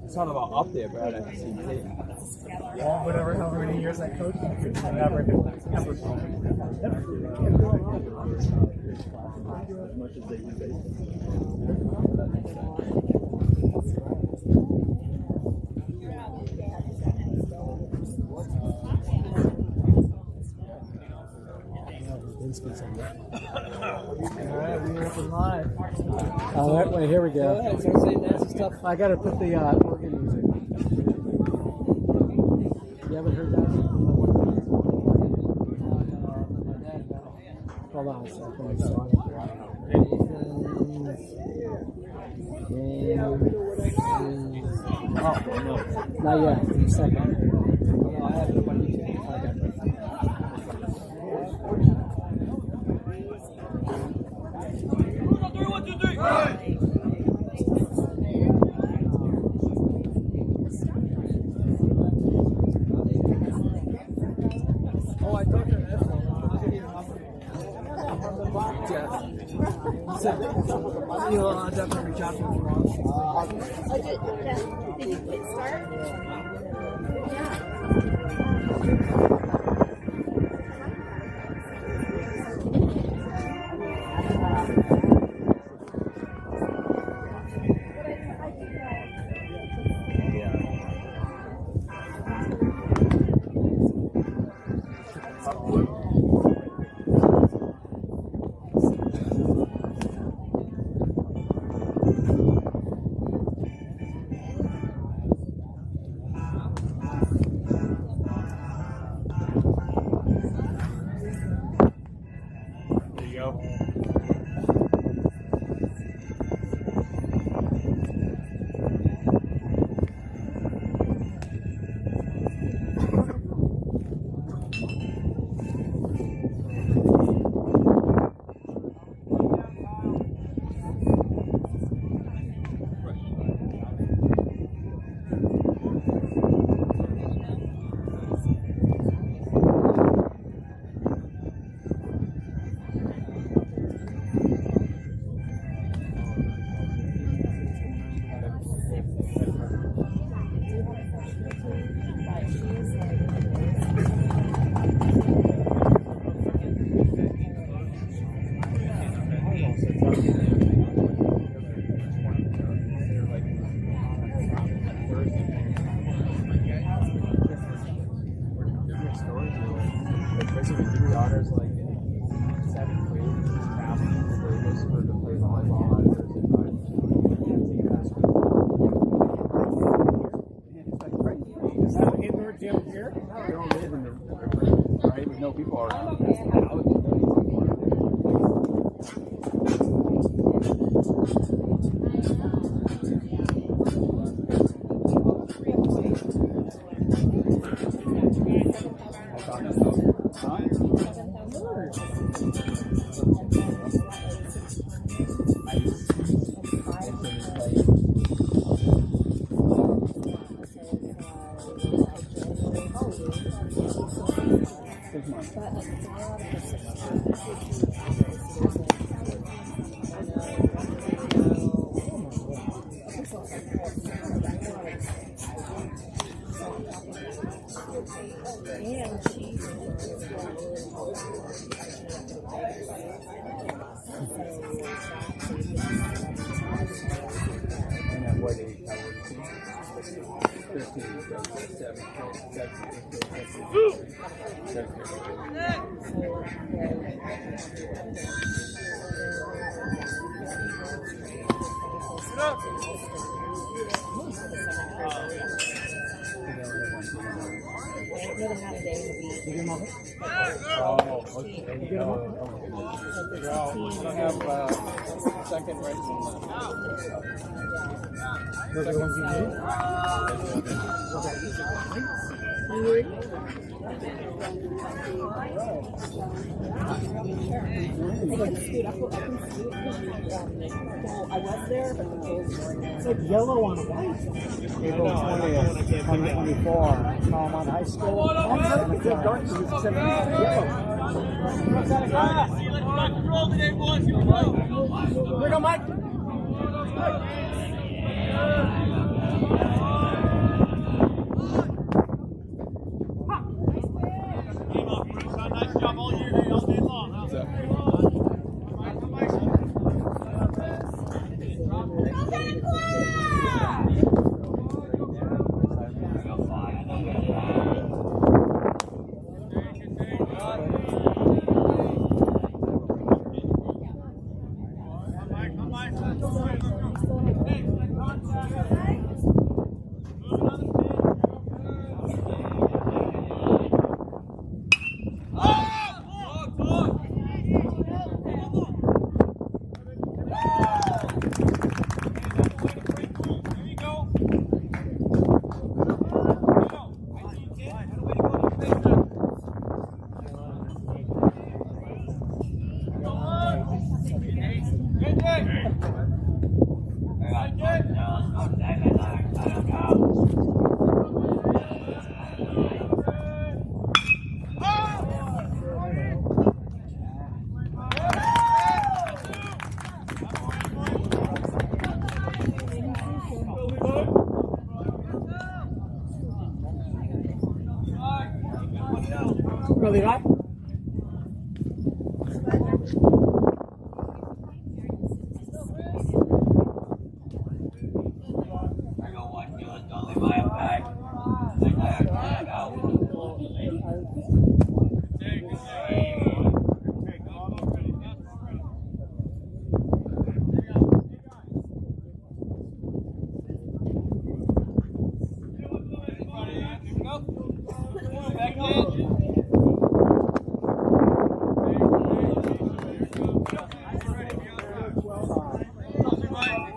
It's not about up there, Brad. I see Whatever, however many years I coached, I never hit ever. As much as they can Alright, we're open live. That way, here we go. Go ahead, start saying nasty stuff. I gotta put the organ music. You haven't heard that? Hold on a second. Oh, no. Not yet. In a second. No, I have no money. I'll definitely reach out to him tomorrow. Did you hit start? Yeah. Second race. Those are the ones you need? I was there, but the polls were It's like yellow on white. April 20th, 2024. Belmont High School. It's so dark, it's yellow. Here we go, Mike. Nice job all year, all day long. Really right?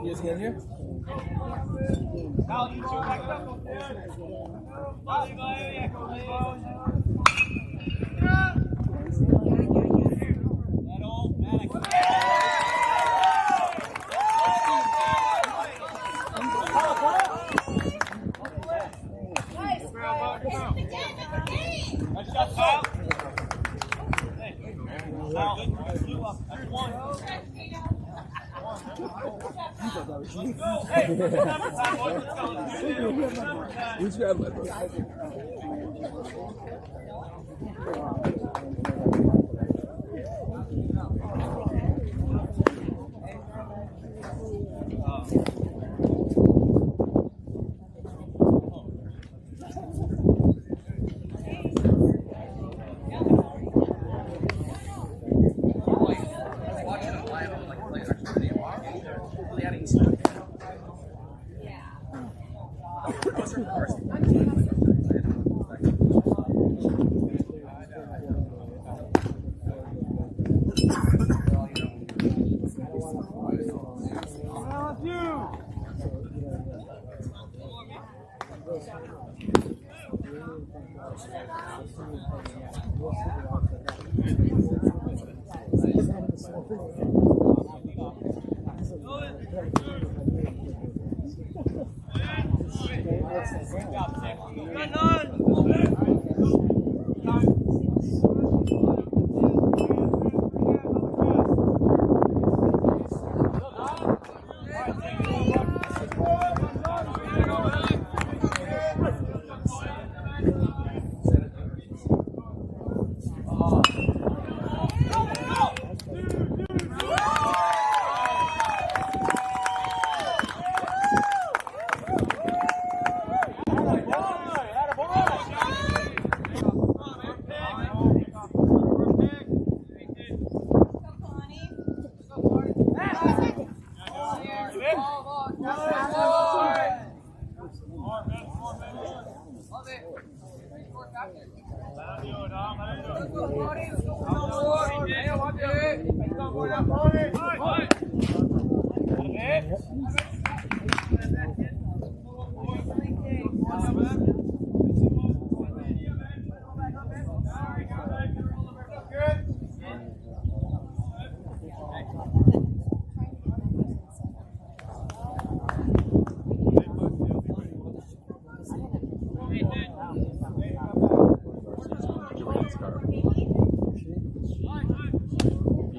You guys get here? Who's grab my book?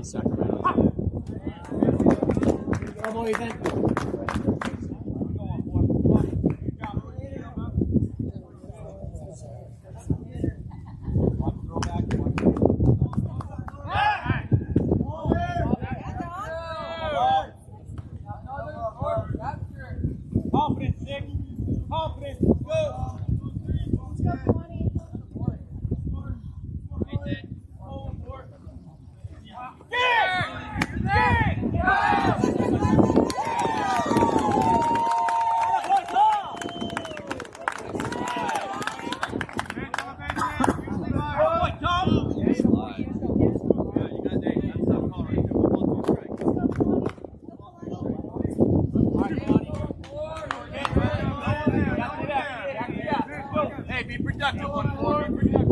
Sacramento. Come on, Ethan. Confidence, Nick. Confidence. Go. Hey, be productive. Be productive.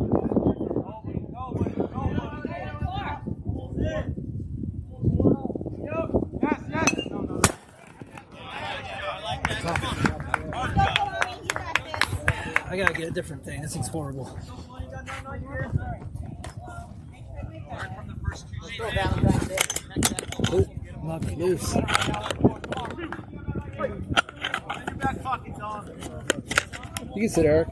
I gotta get a different thing. This thing's horrible. Oh, knocked it loose. You can sit, Eric.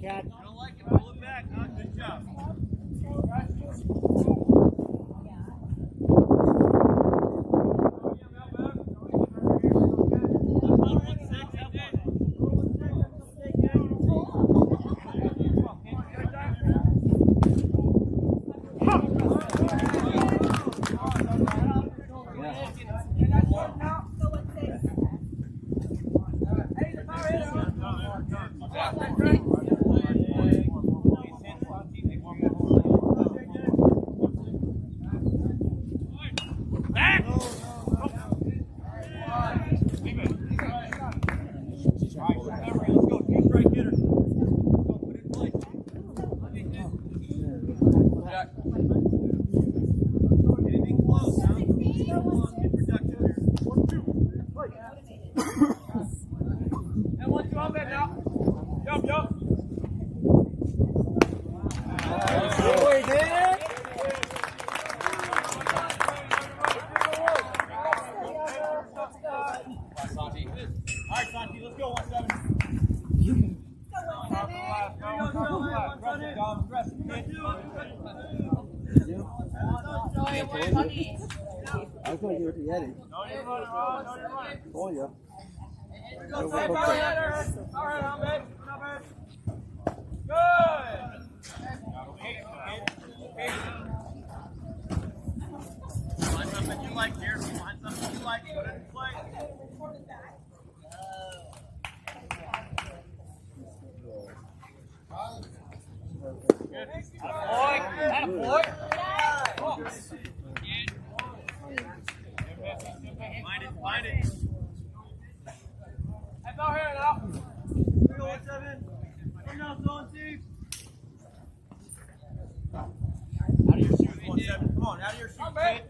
Cat. I don't like it. Pull it back. Huh? Good job. I thought you were the Yeti. Oh, yeah. All right, Ahmed. Good. Find something you like, Jared. Find something you like. Put it in play. Good. That boy. Find it. Head out here now. 307. Come down, zone 2. Out of your shoes, 17. Come on, out of your shoes, kid.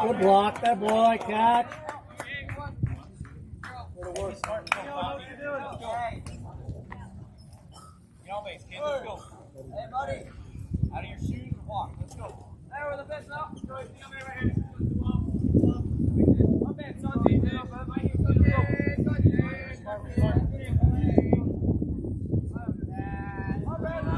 Good block, that boy, Cat. Get on base, kid. Let's go. Hey, buddy. Out of your shoes and walk. Let's go. Hey, we're the best now. Go ahead, come here right here. Come back, Santi. Come back.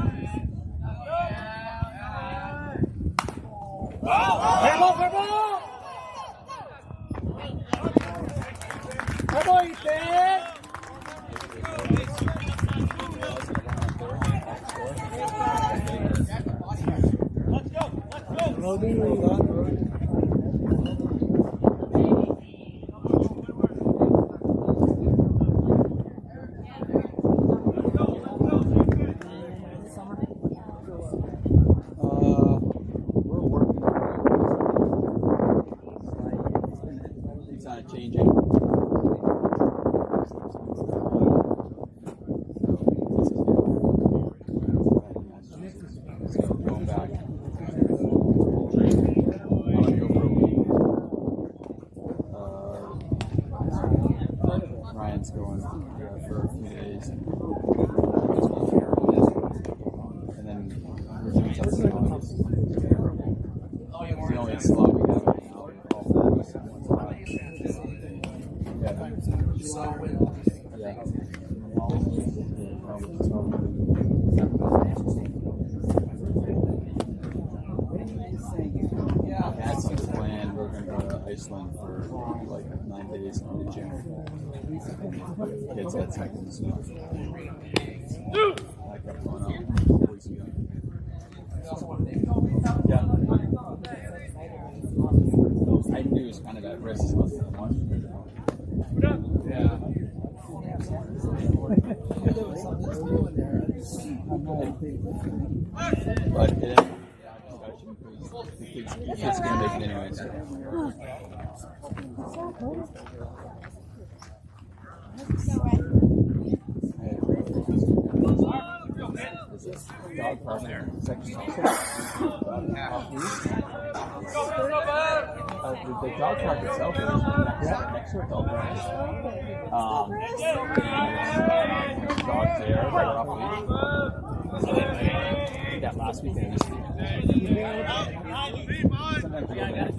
Come on, Ethan! Let's go. Roby, hold on. We're working on it. It's kind of changing. Going back. Ryan's going for a few days. And then we're doing something else. The only slot we have right now is all yeah. That's the plan. We're going to go to Iceland for like 9 days in June. Kids had seconds. I kept going out. Yeah. I knew it was kind of at risk. Yeah. But it ended the kid's going to make it anyway. So. Dog park there. The dog park itself is next to a dog park. Dogs there, they're off leash. That last weekend, this weekend. Sometimes you go there.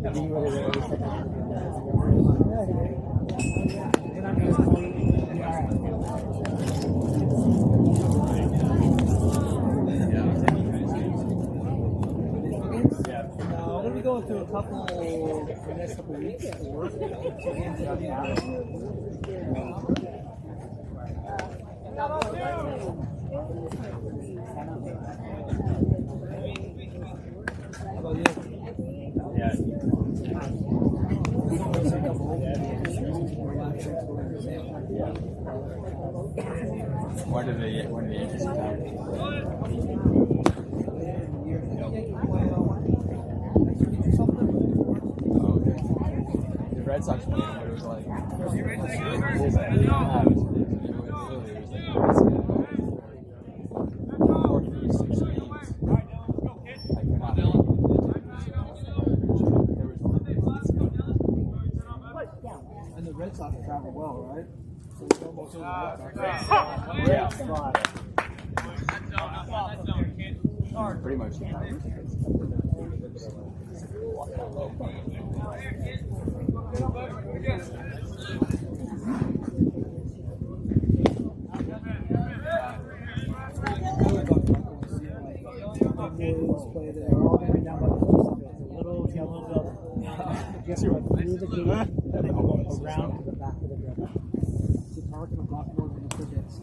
We're going to be going through a couple the next couple weeks for work. How about you? When did the Yankees come? Oh, okay. The Red Sox played him, but it was like. And the Red Sox travel well, right? So it's almost over the Red Sox. Yeah. Spot. Pretty much. Play there. They're all going down by the post office. A little yellow building. Just like through the gate, and then go around to the back of the building. So park in a block more than the tickets.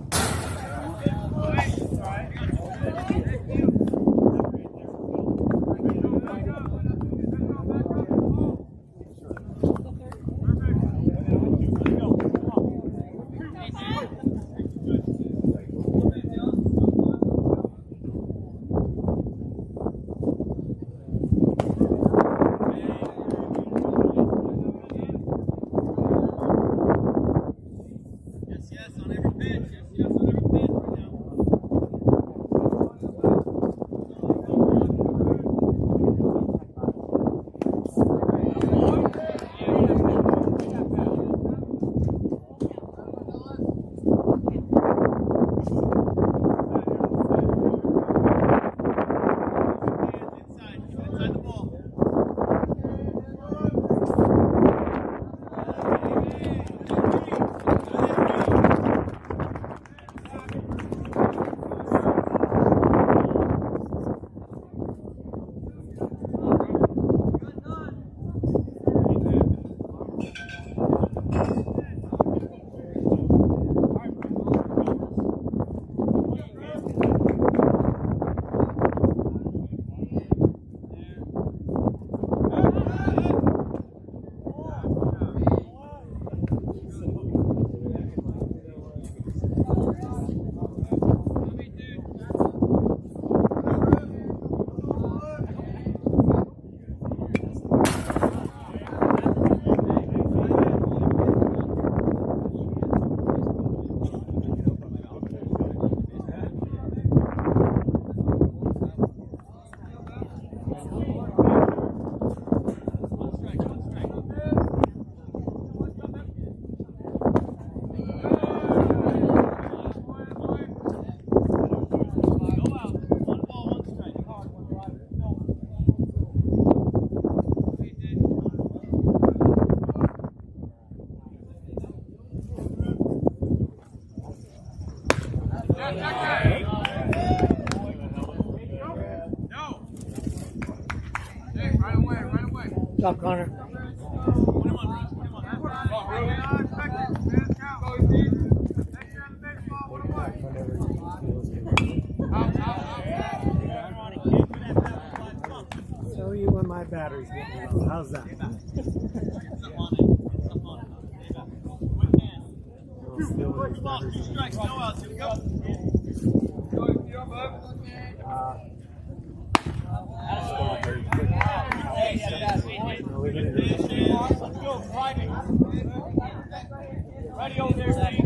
Good job, Connor. Tell you when my battery's getting low. How's that? Ready over there, Steve.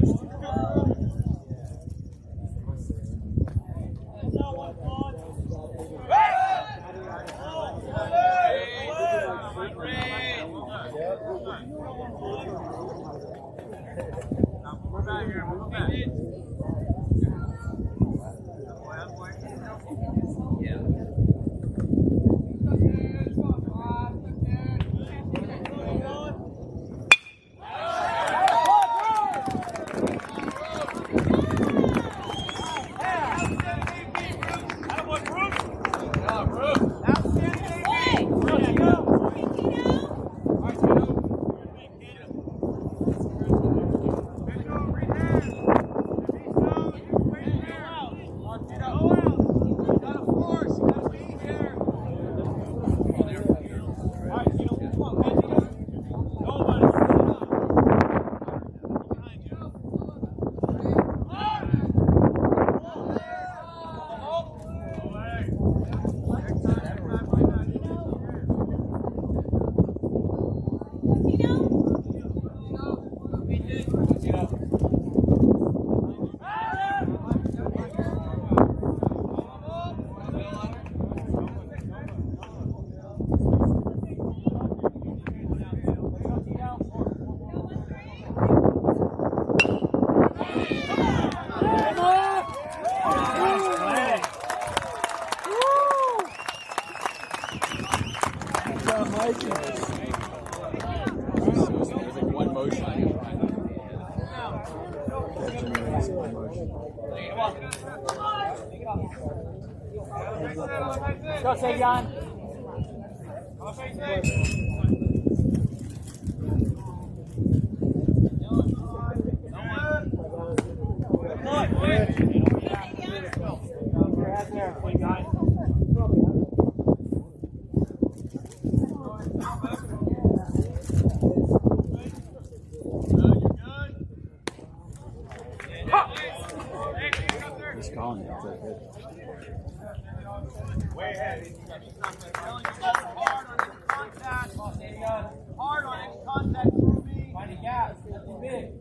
John. Come face it. He's calling it. It's like it. Hard on it, contact through me. Find a gap, that's too big.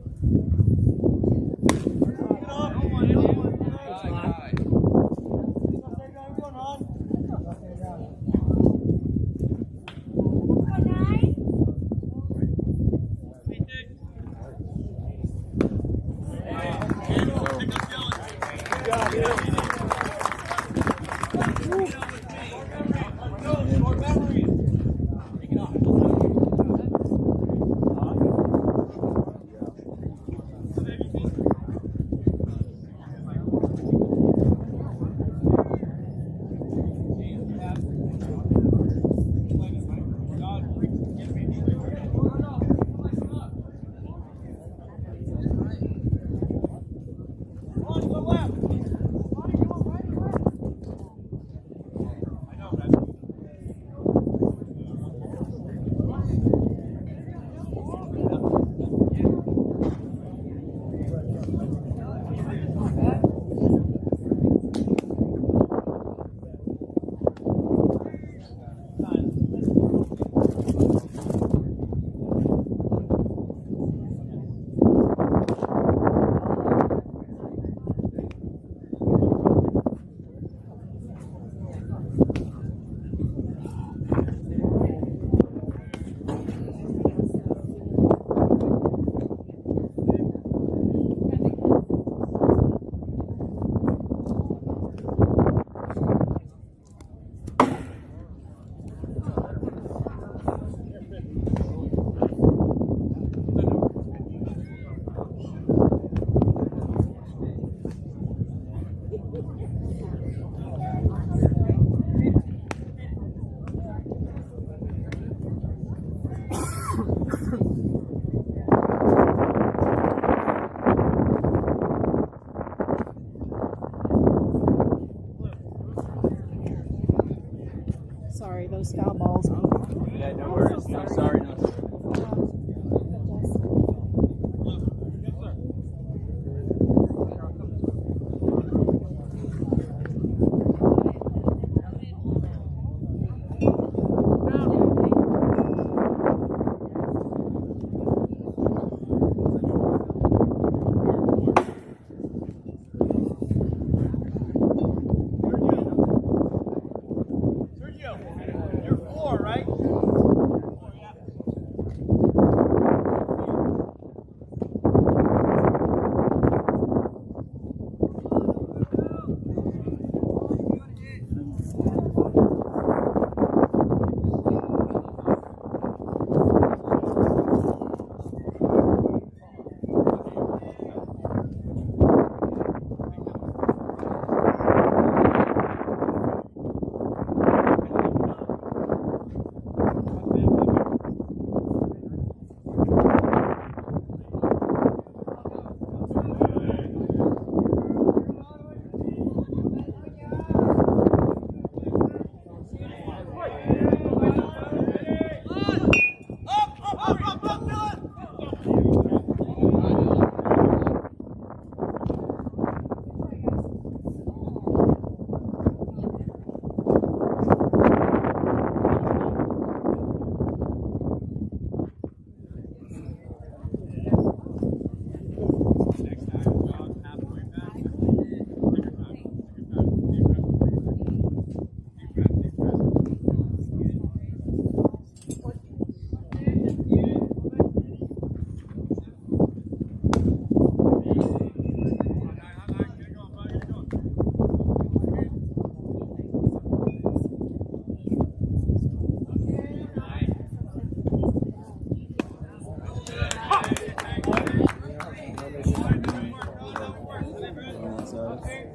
Sorry, those foul balls. Yeah, no worries. No, sorry, no. You're 4, right?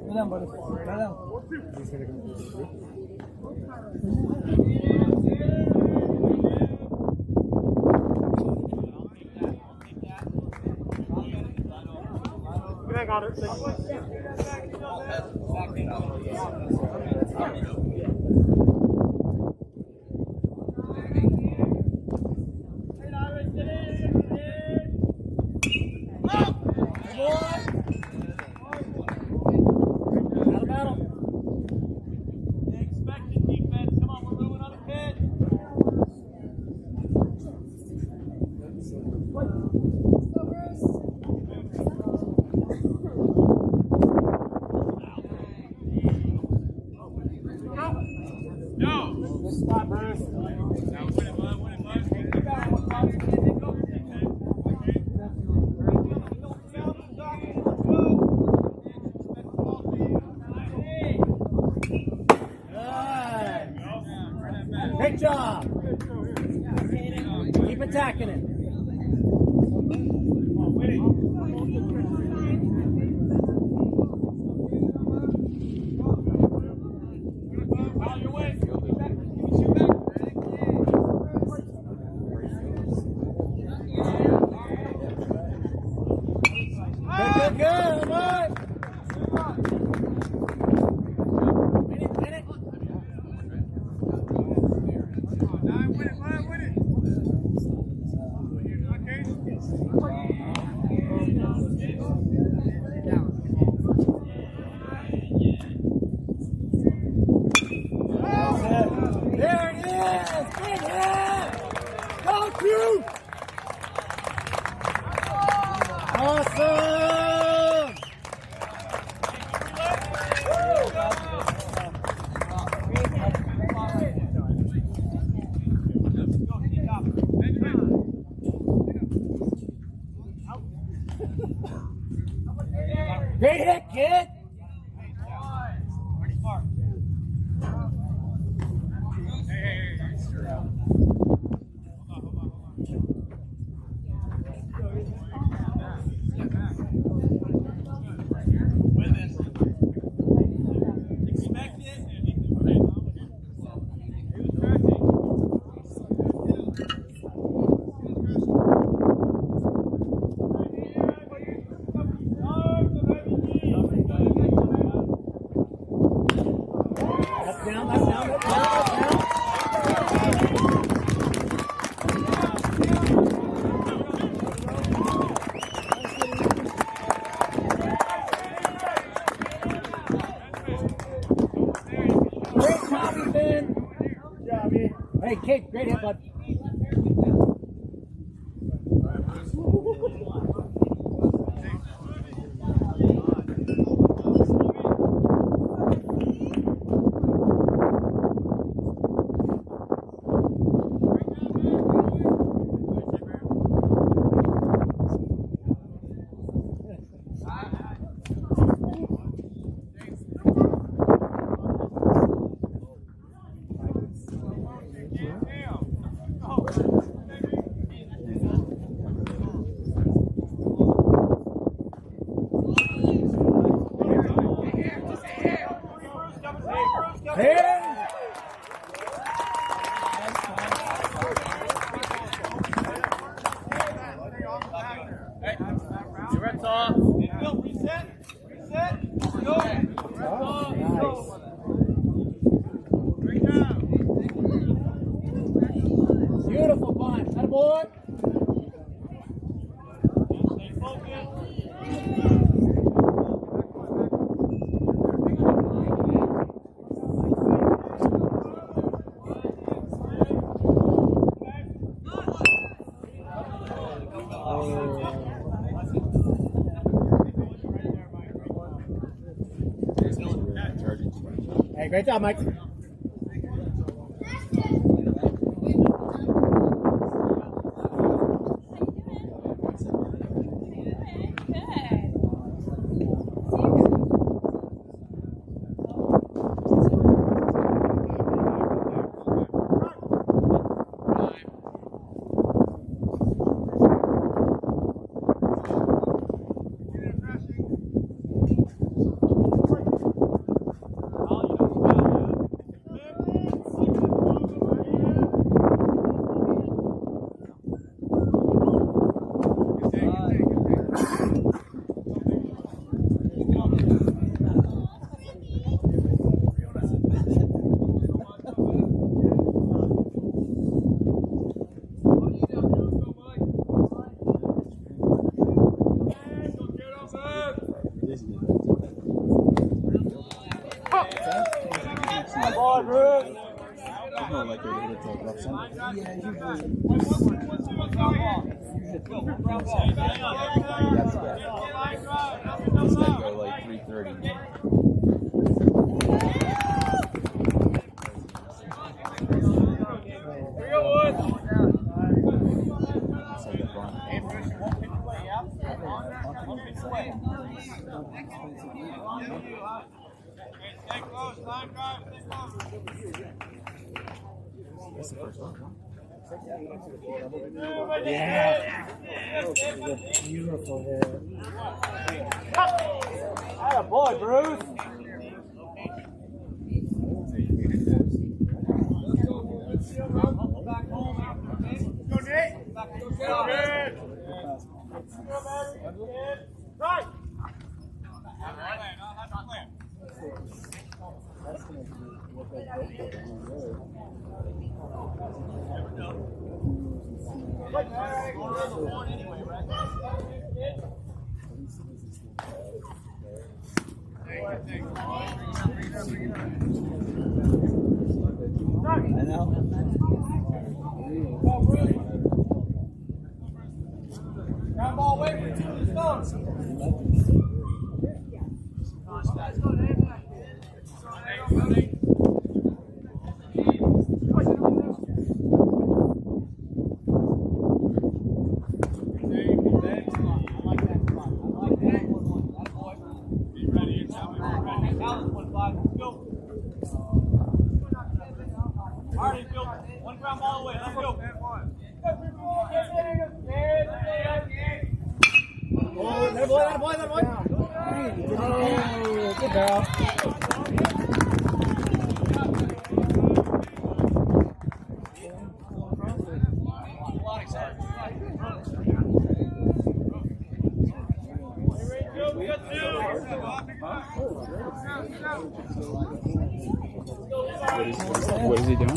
Go down, buddy. Go down. Hang on, Expected defense. Come on, we're moving on the pitch. Good spot, Bruce. Great job. Keep attacking it. Good, good, good. Win it. There it is! Big hit! Go, Q! Awesome! Great hit, kid! That's down, that's down, that's down, that's down. Great job, Ben. Good job, E. Hey, Kate, great hit, bud. Hey! You're at top. Reset. Go. Nice. Beautiful bunch. That boy. Stay focused. Hey, great job, Mike. It's gotta go like 3:30. So the Stay close, line drive, stay close. That's the first one. Yeah. Beautiful hit. Atta boy, Bruce. Back home after, okay? Go, Nate. Back to the right. I know. Ground ball away from two of the stones. One ground ball away, let's go. Oh, that boy. Oh, good girl. What is he doing?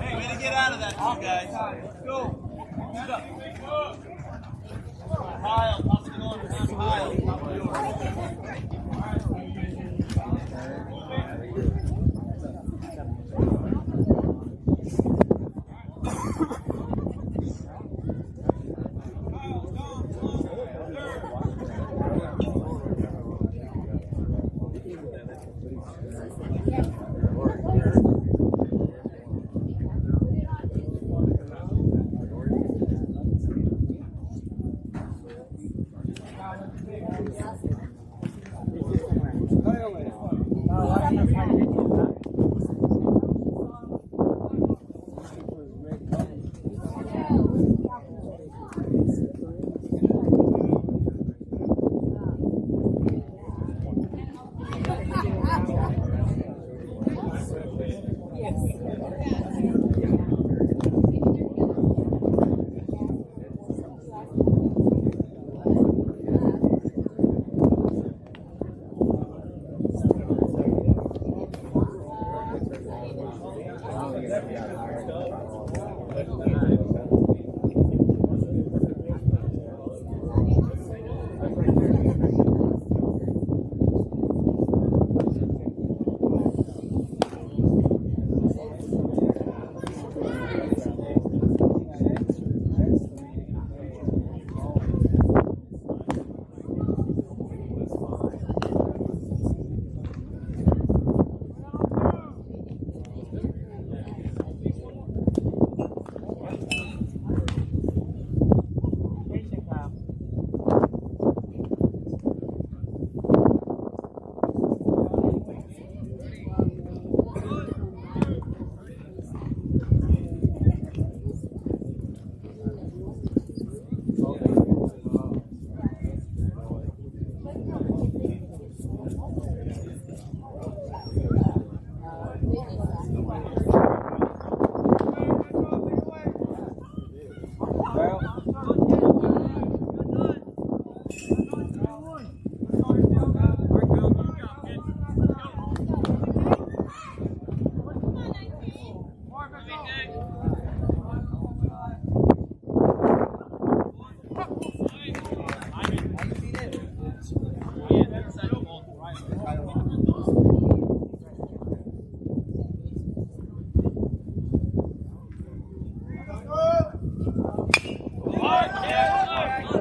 Hey, way to get out of that, you guys. Go. Get up. Kyle, top of the door. Kyle, top of the door.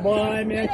boy, Mitch.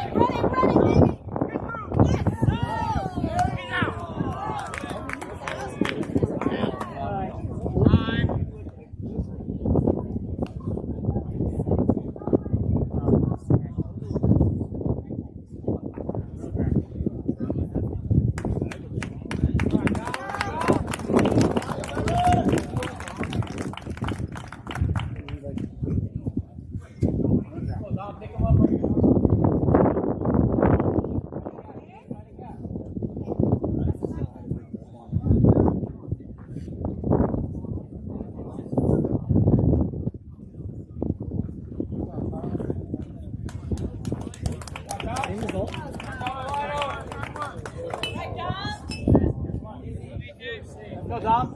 Go, Dom.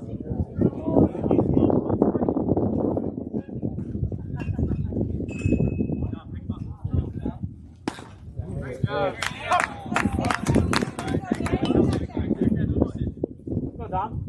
Go, Dom.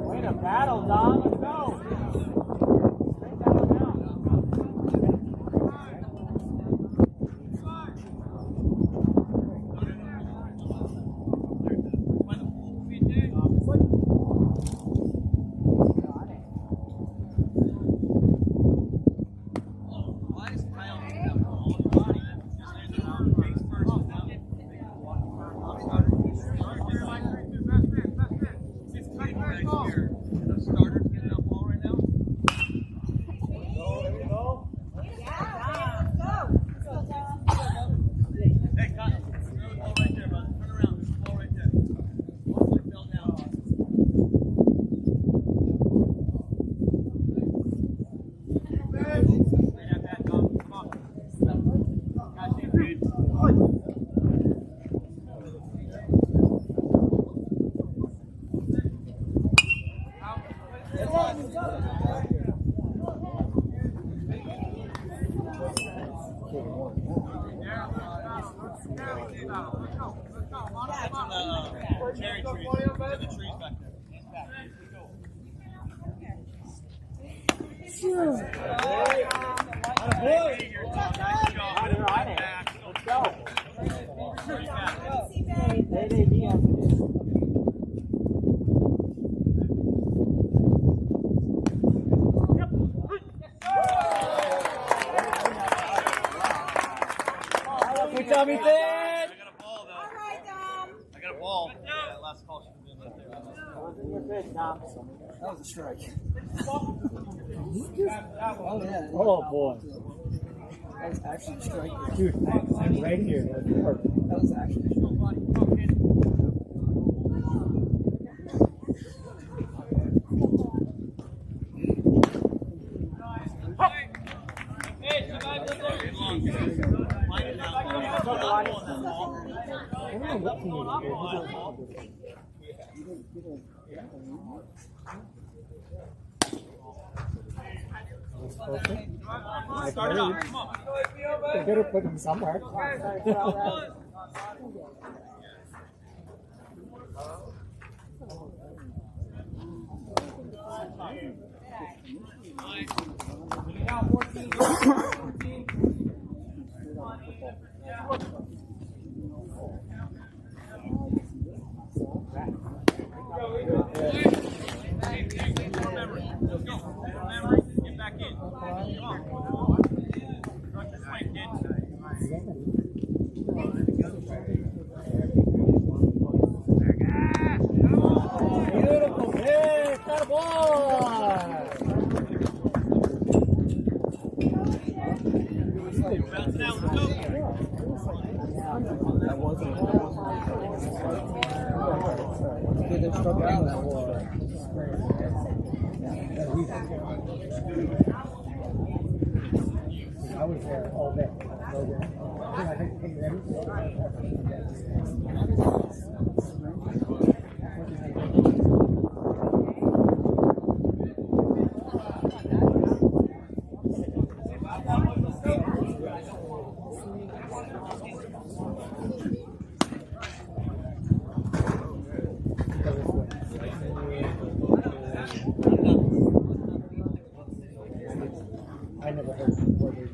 Way to battle, Dom. Let's go. Cherry trees. The trees back there. Let's go. Good job, Ethan. I got a ball though. I got a ball. Yeah, that last call should have been right there. That was a strike. Oh, yeah. Oh, boy. That was actually a strike. Dude, I'm right here. That's perfect. That was actually a strike. They better put him somewhere. Get back in. Come on. Rush the swing, kid. That wasn't. Dude, they're struggling with that war. I was there all day. I never heard where they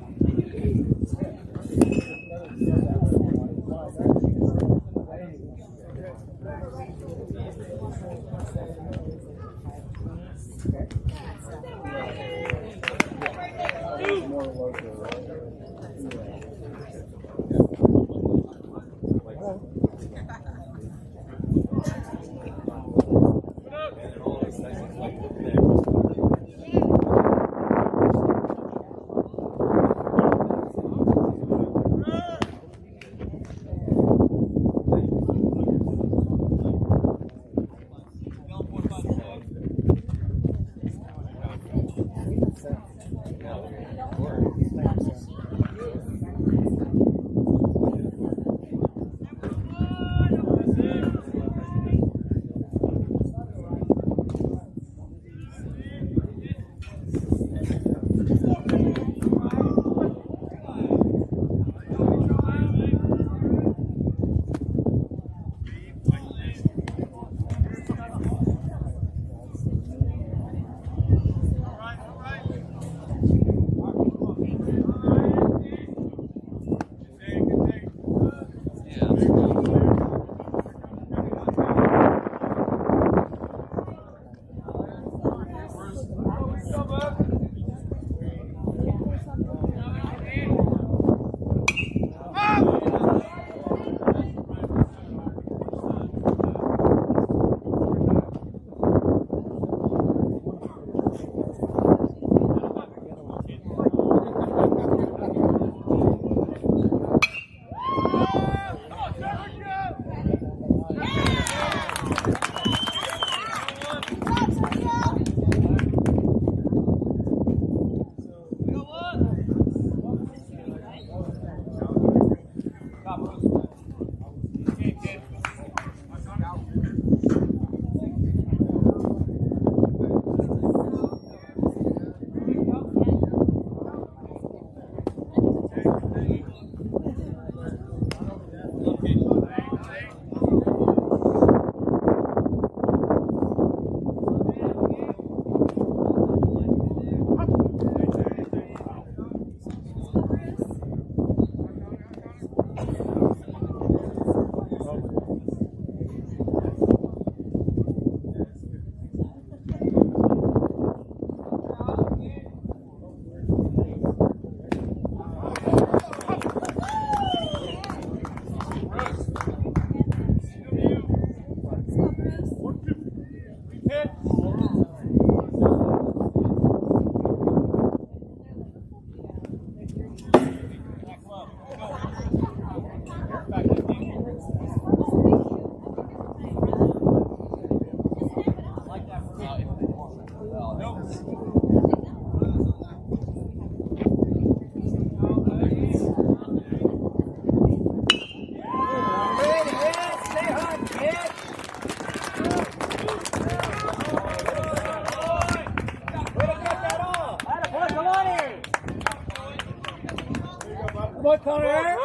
What, Connor?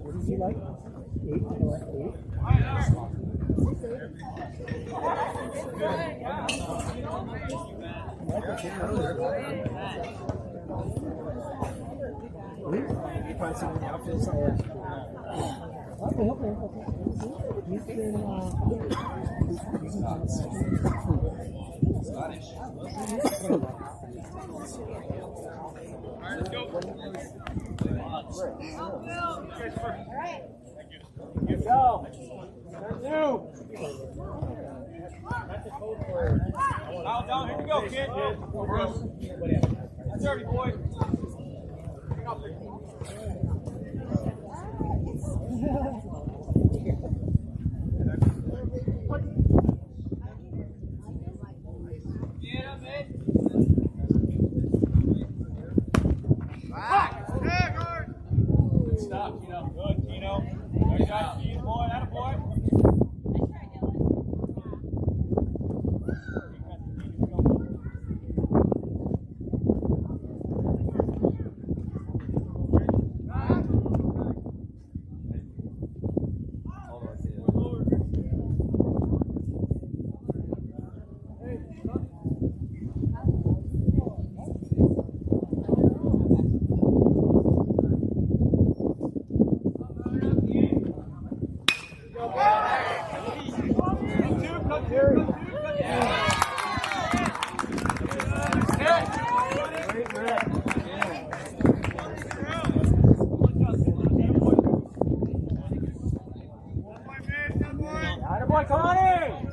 What is he like? 8? Like 8? Find someone in the outfield somewhere. Okay. He's been, Scottish. All right, let's go. All right. Good go. Turn two. Foul down. Here we go, kid. That's dirty, boy. Get him, man. Good stuff, Tino. Good, Tino. Good job, Steve, boy. Atta boy. Attaboy, Connie!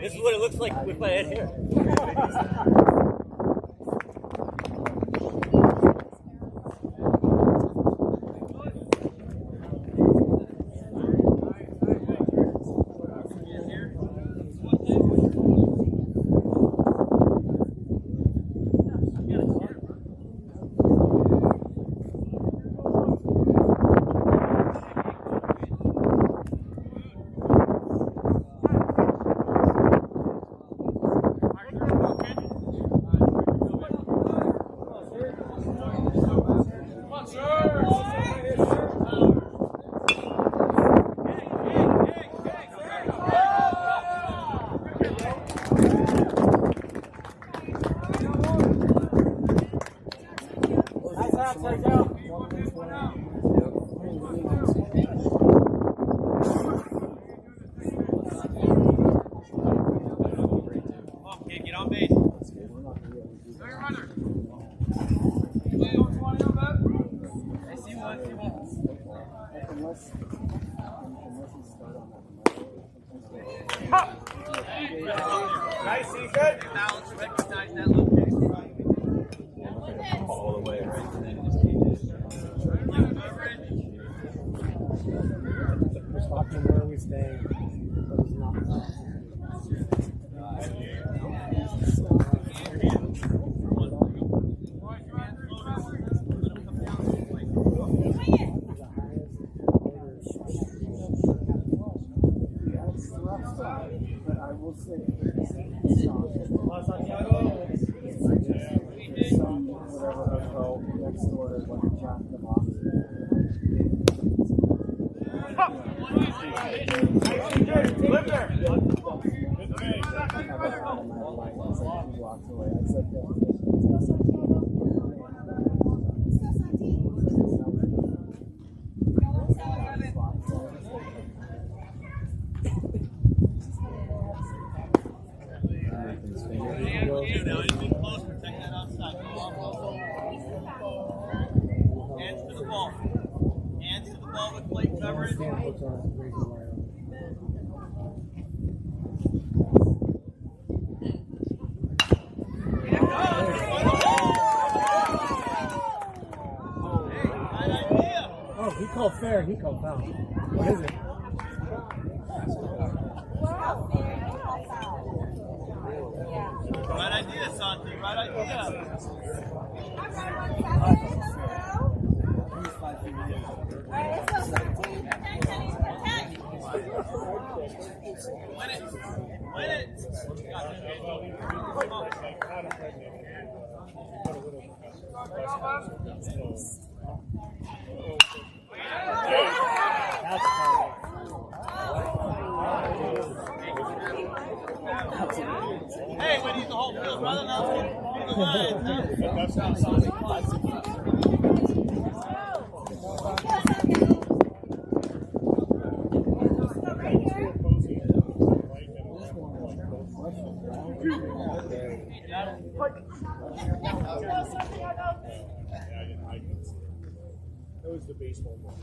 This is what it looks like with my head here. Nice, Ethan. Balance, recognize that location. All the way, right? And then just keep it. We're talking where we stay, but it's not. But I will say, some whatever hotel next door to like Jack in the Box. Live there. It's like 2 blocks away. I said Close, protect that outside. Hands to the ball. Hands to the ball with plate coverage. oh, he called fair, he called foul. What is it? Right idea, Santi. Right idea. Win it. Win it. Hey, we need the whole field. Rather than the That was the baseball one.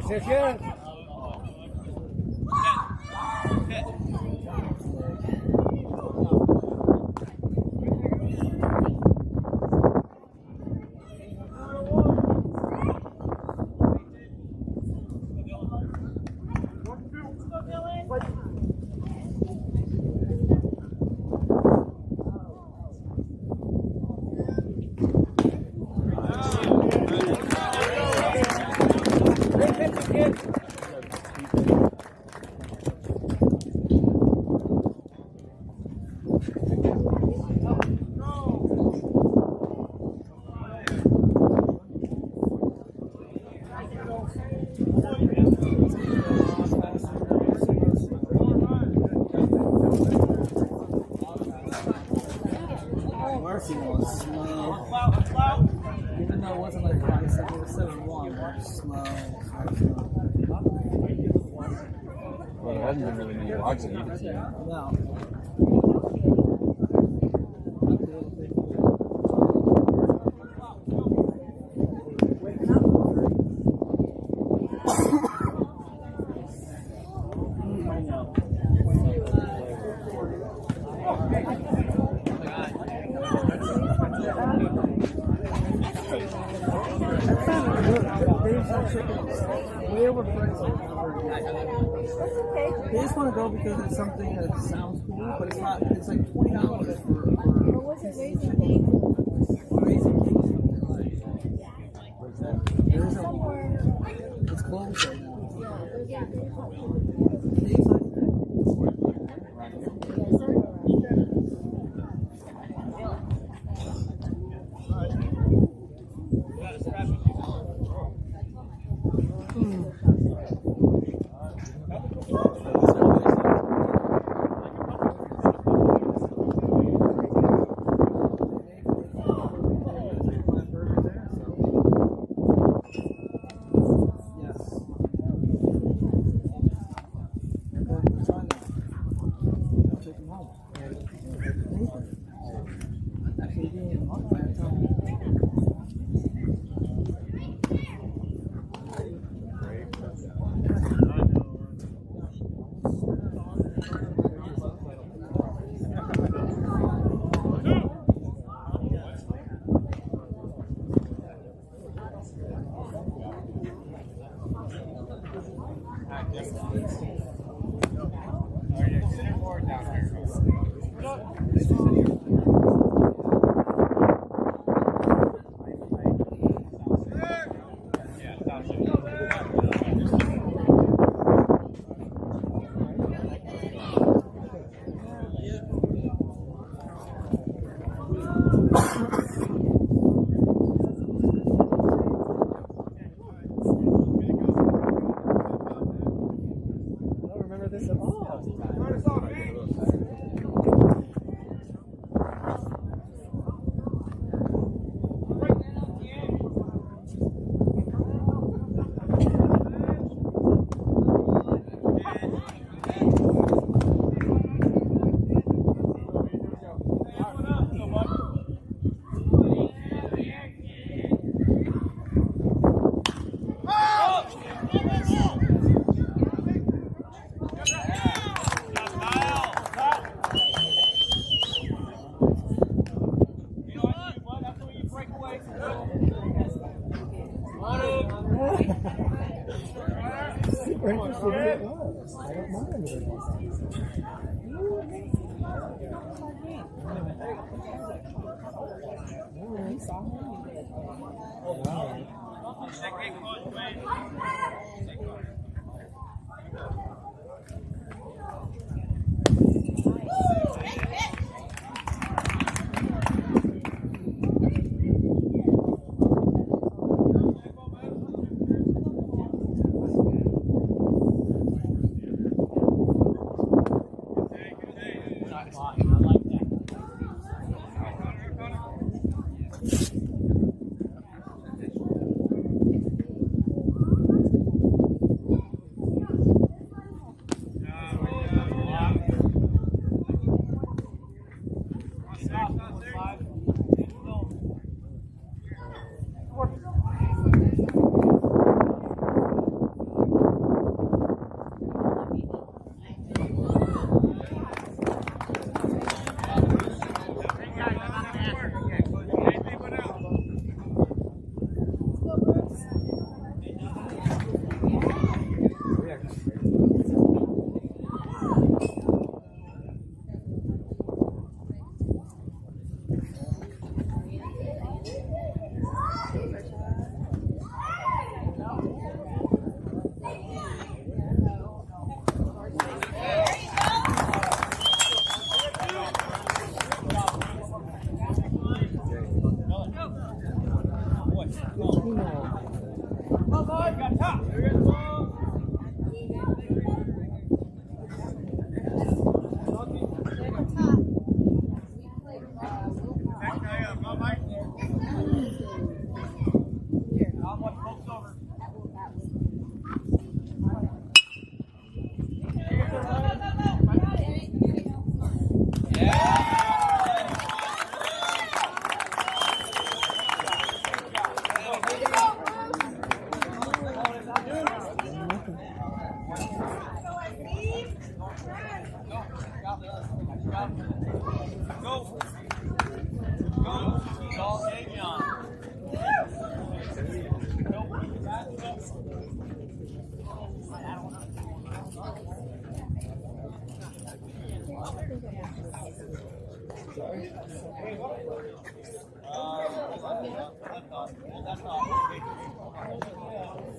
Yes, yes. Murphy was slow. Even though it wasn't like 5-7, it was 7-1, but slow. Well, there hasn't been really many blocks in either team. No. Way overpriced. They just want to go because it's something that sounds cool, but it's not. It's like $20 for What's it raising King? Raising King. There's a. It's closed right now. Tastes like I don't remember this at all. Super interesting it was. I don't mind it.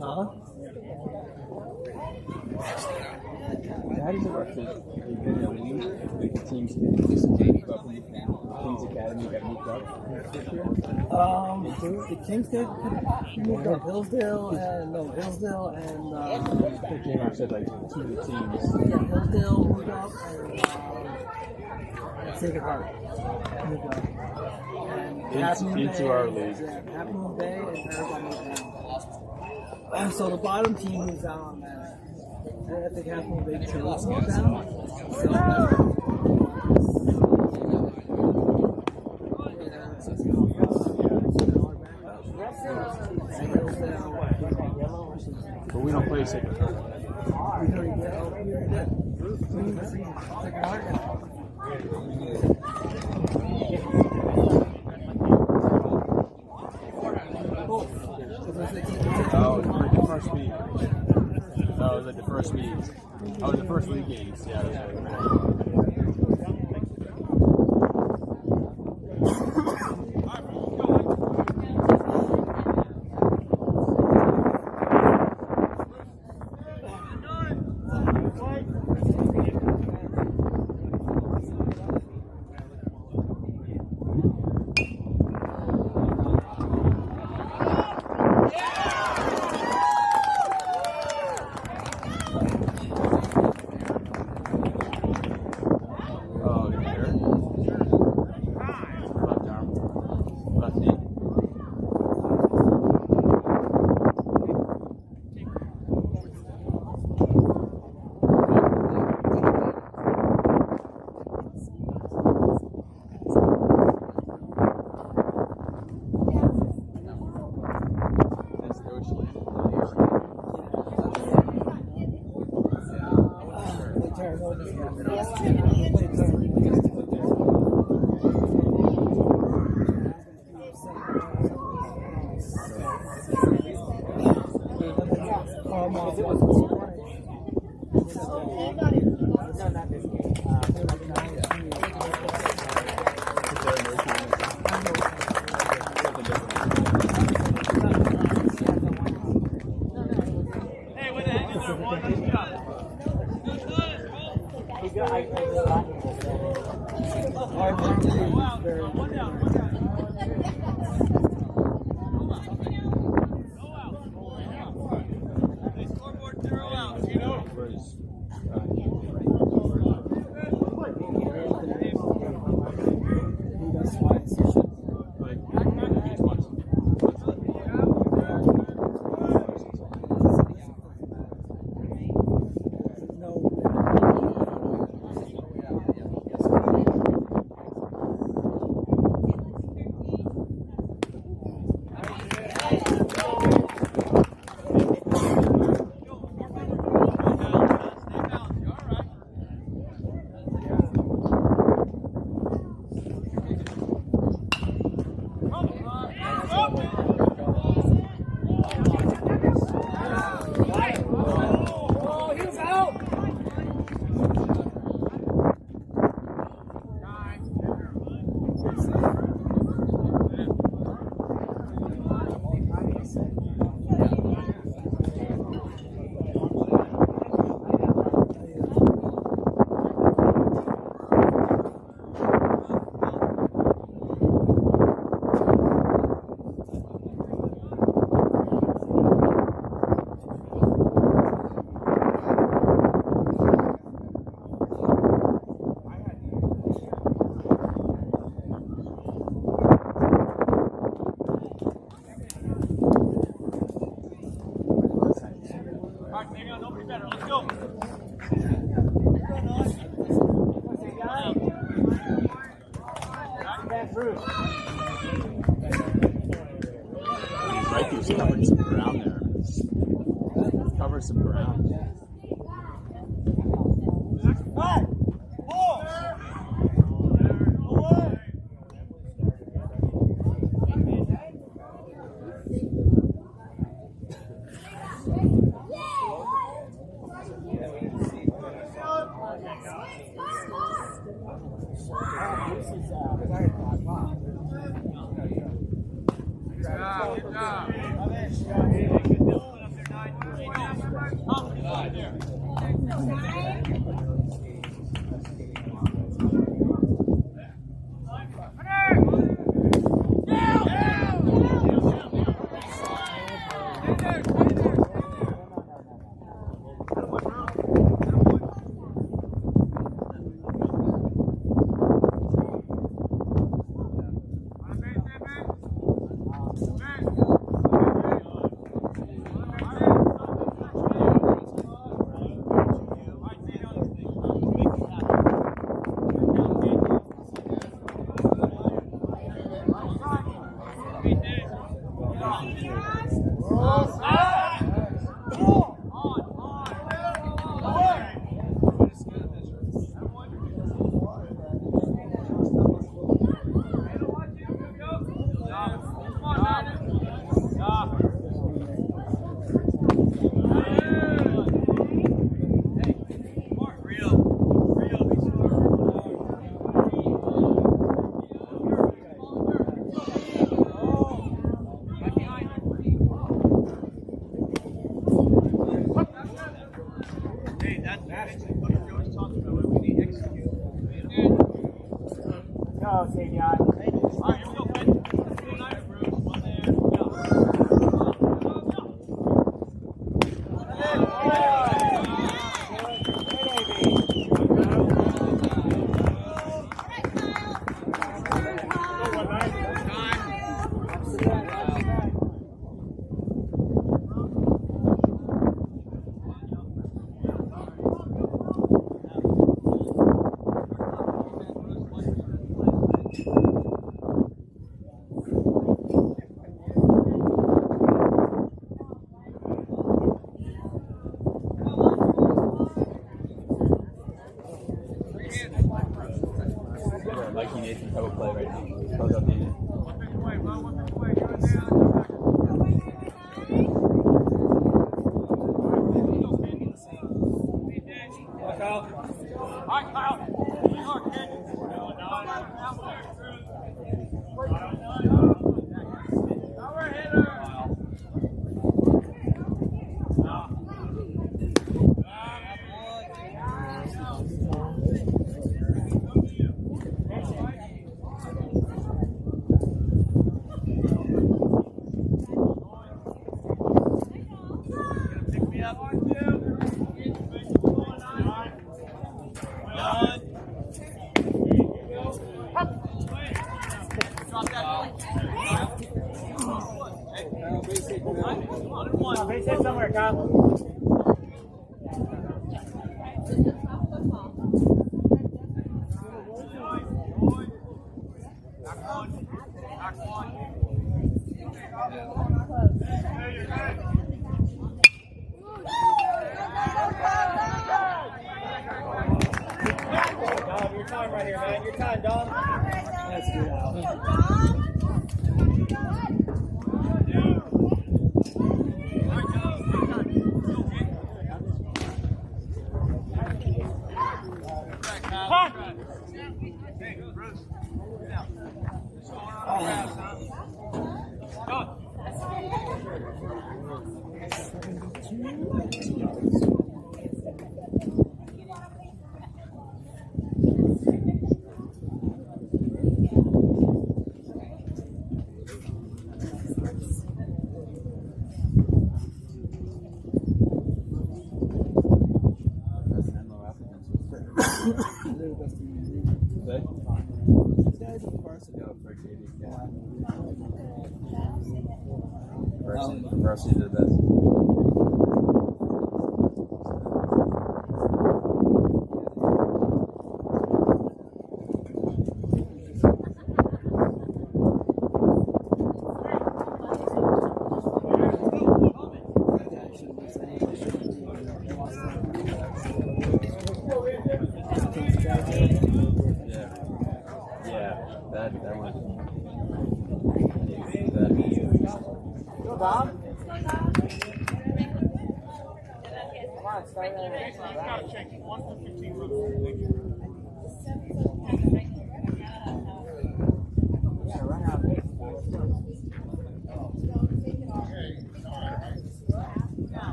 Huh? That is a the teams get just moved up and down. Kings Academy got moved up this year. The Kings did moved up Hillsdale and I think James said like 2 of the teams. yeah, Hillsdale moved up and Sacred Heart moved up. And Into our league. Yeah, Half Moon Bay and Paragon moved down. So the bottom team moves down on that. And I think Half Moon Bay too moves down. But we don't play Sacred Heart. We already did. Sacred Heart now. Oh, it's pretty far speed. No, it was like the first week. Oh, the first week games. Yeah, it was like, oh, you hear it? Left arm. Left knee. That's the ocean. They tear it over here. Hey, with the head in there, one, let's go. One down, one down. Hey, scoreboard, 0 out. You know. Where's, Vikings covered some ground there. Covered some ground. Hey, that's what Joey's talking about. We need to execute. Go, Savion. All right, here we go, Quinn. Good night, Bruce. One there. Go. Mikey Nathan double play right now. How's that being? Base hit somewhere, Kyle. Dom, your time right here, man. Your time, Dom. Let's do that. Varsity did the best. That one. Go, Dom. Come on, start that. Yeah, run out.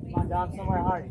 Come on, Dom, somewhere hard.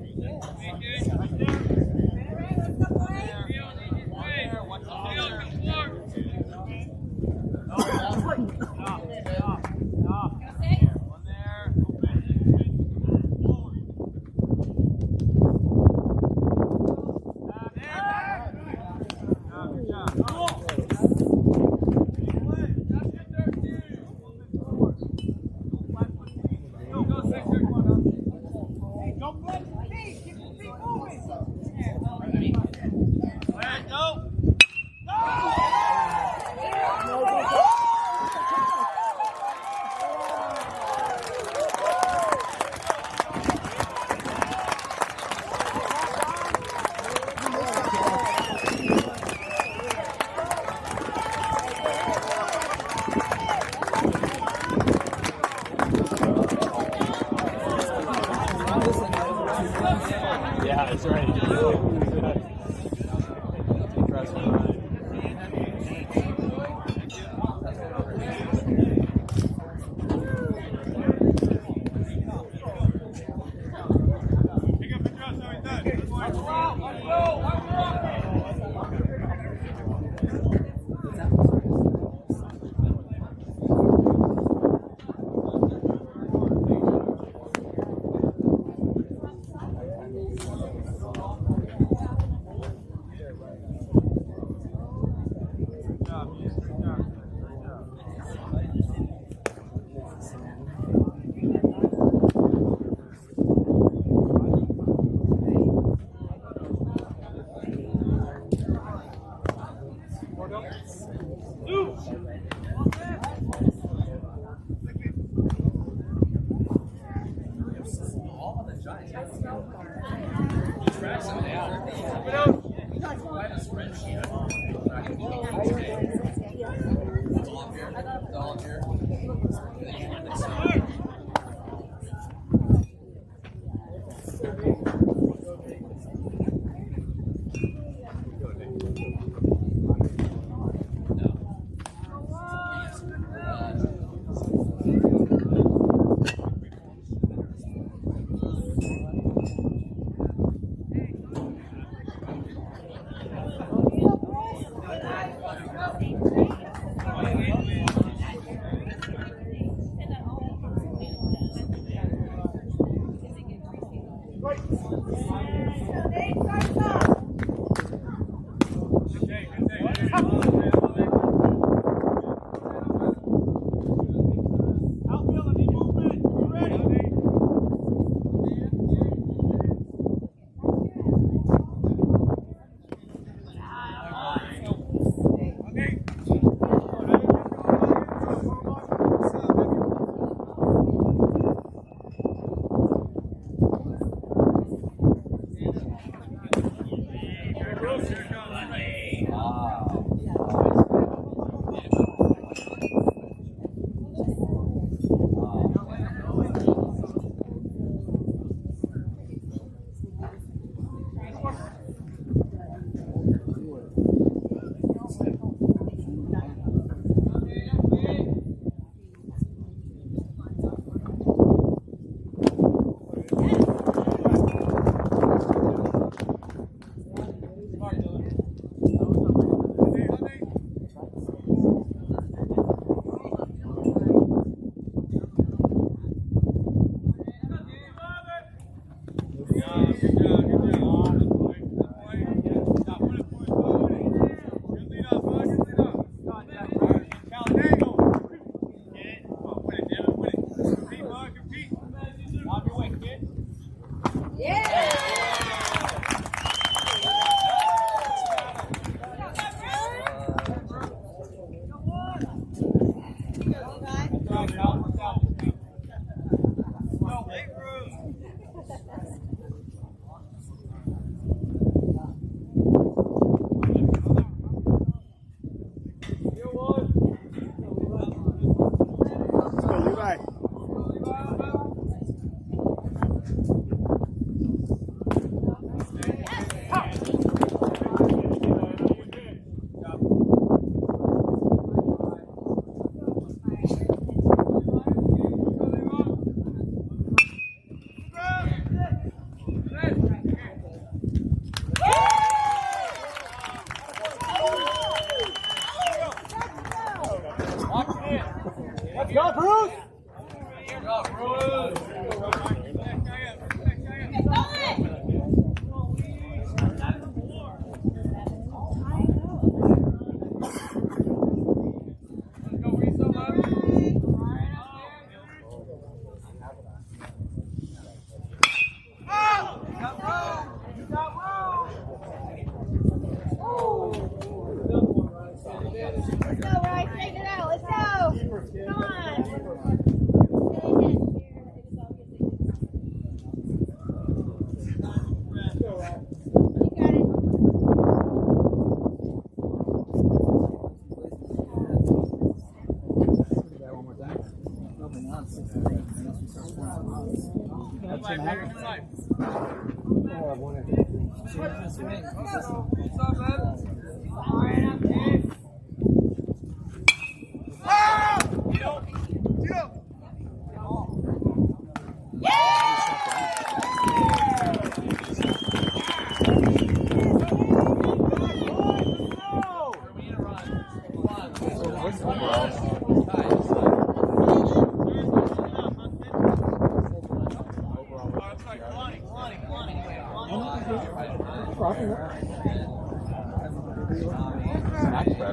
Huh?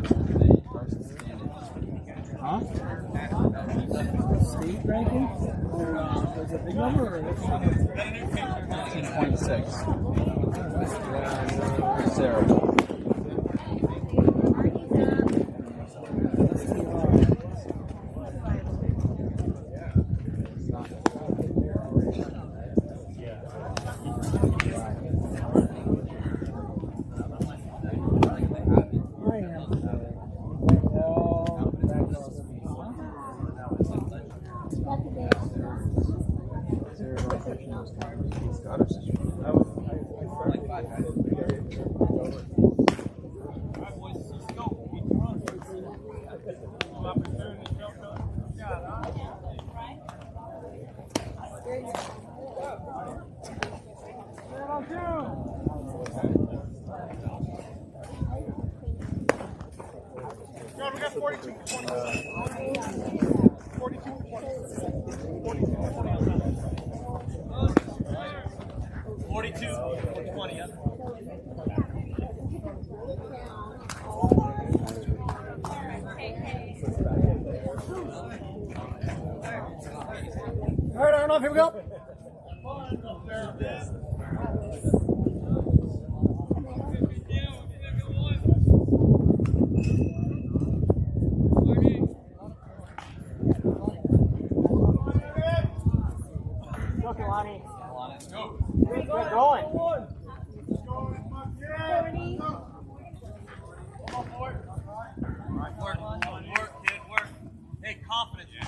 State ranking? Or was it a big number or what's the number? 19.6. Sarah. We got 42 for 20. 42 for 20. 42 for 20, yeah. All right, Arnold, here we go. Work, kid, work. Hey, confidence, you.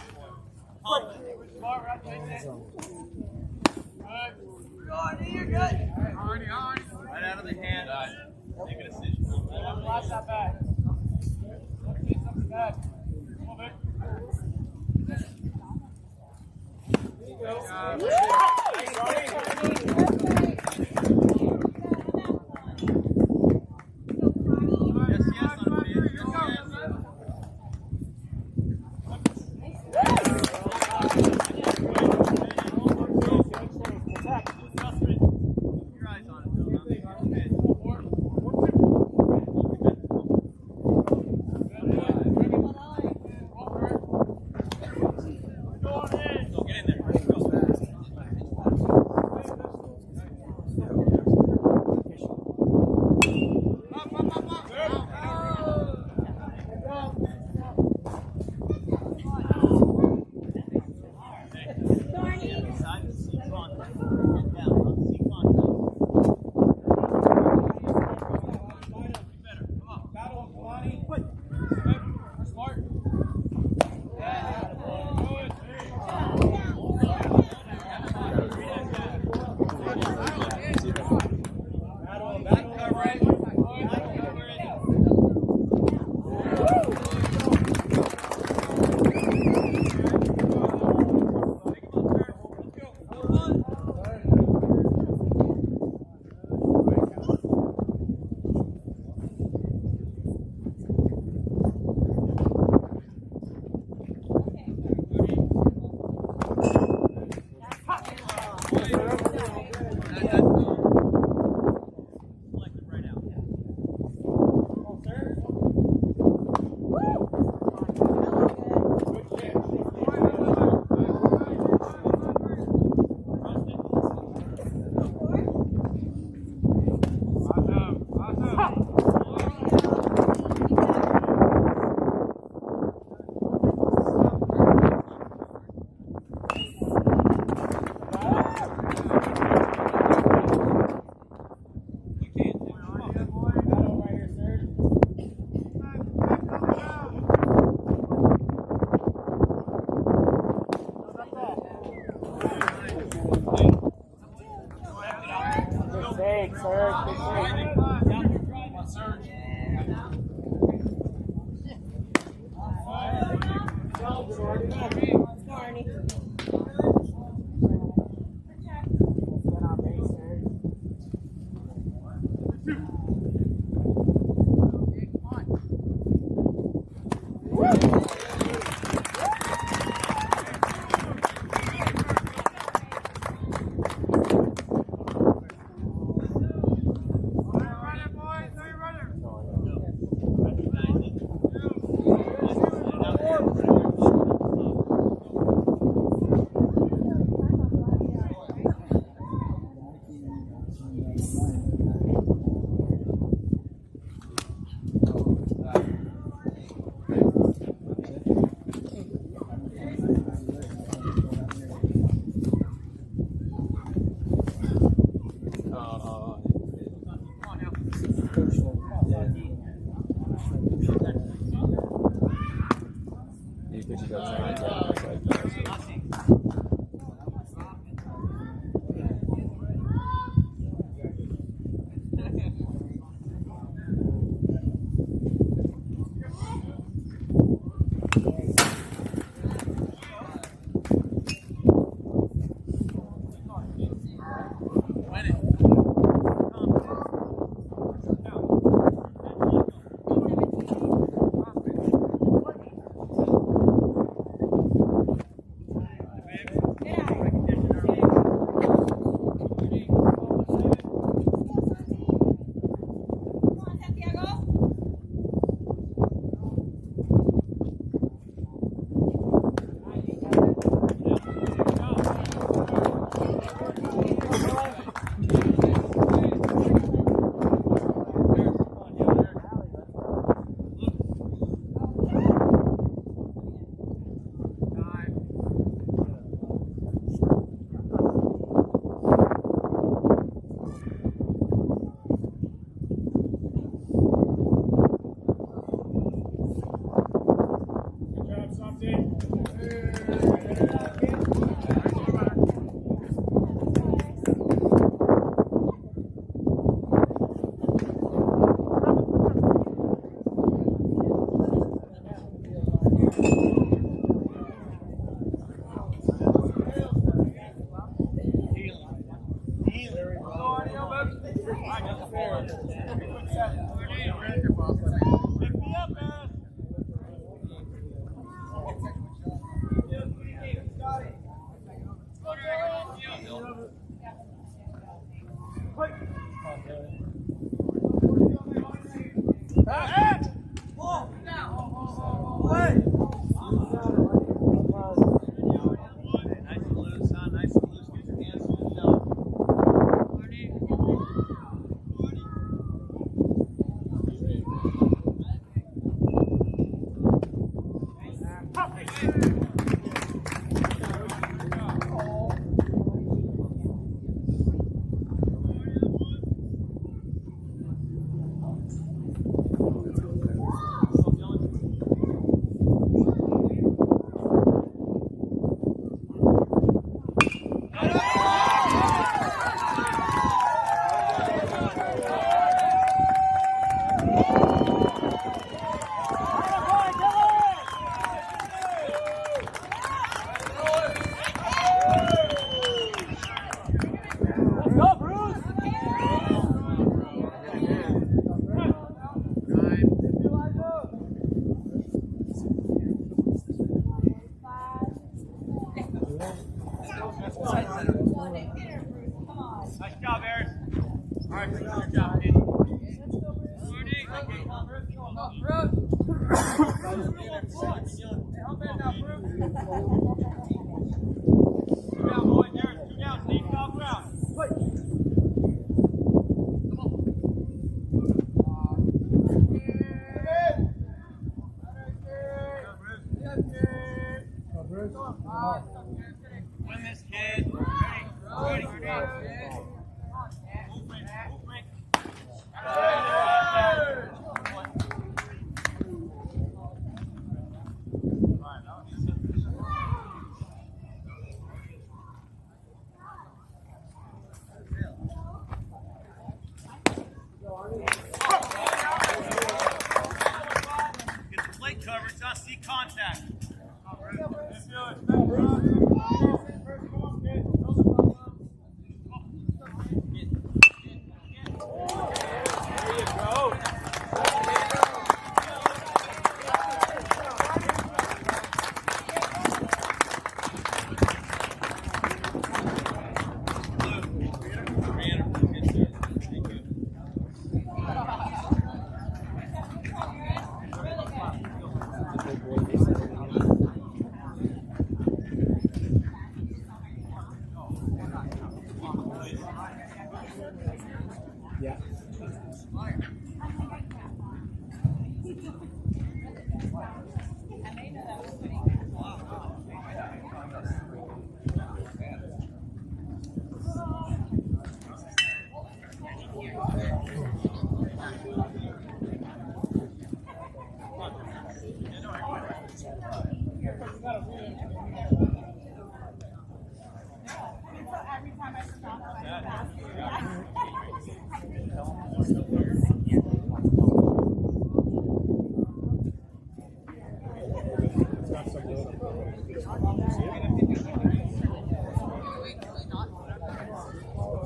Confidence. You're good. Right out of the hand. Make a decision. Watch that back. Something back. Move it. Yes, yes, on the field. Yes, Your eyes on it, Bill. So get in there. Let's go. Side to see contact. Get down. See contact. Better. Come on. Battle, Kalani. Quick. Smart. Win this, kid. Ready. Get the plate coverage, not see contact.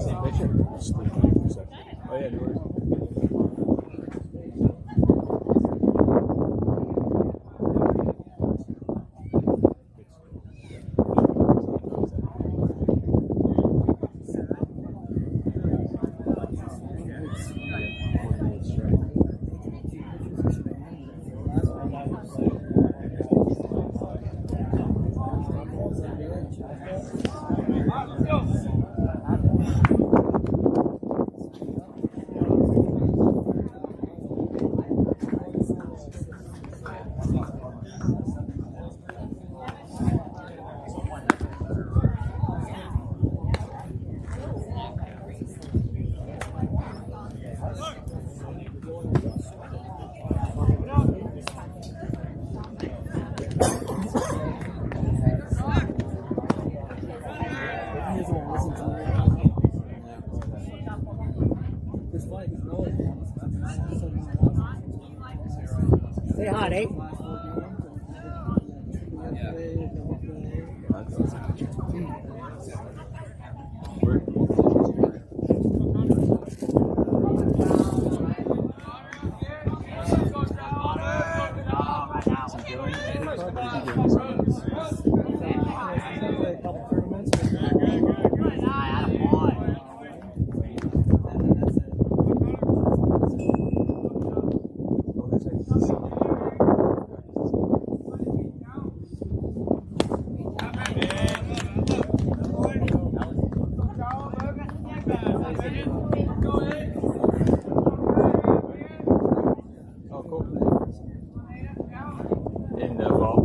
Same picture? Just leave it for a second. Oh yeah, no worries. Say hi, Nate. Oh, cool. In the fall.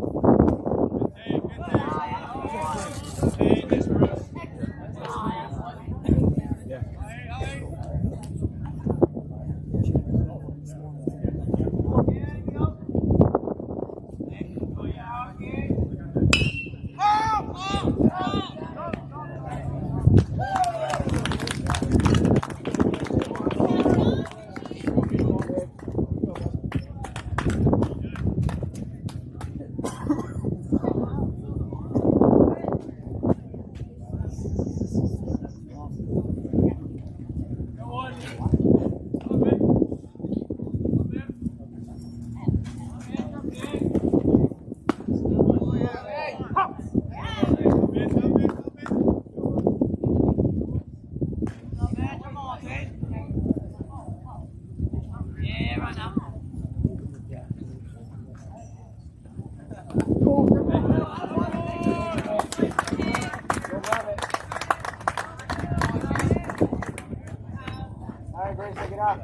Yeah.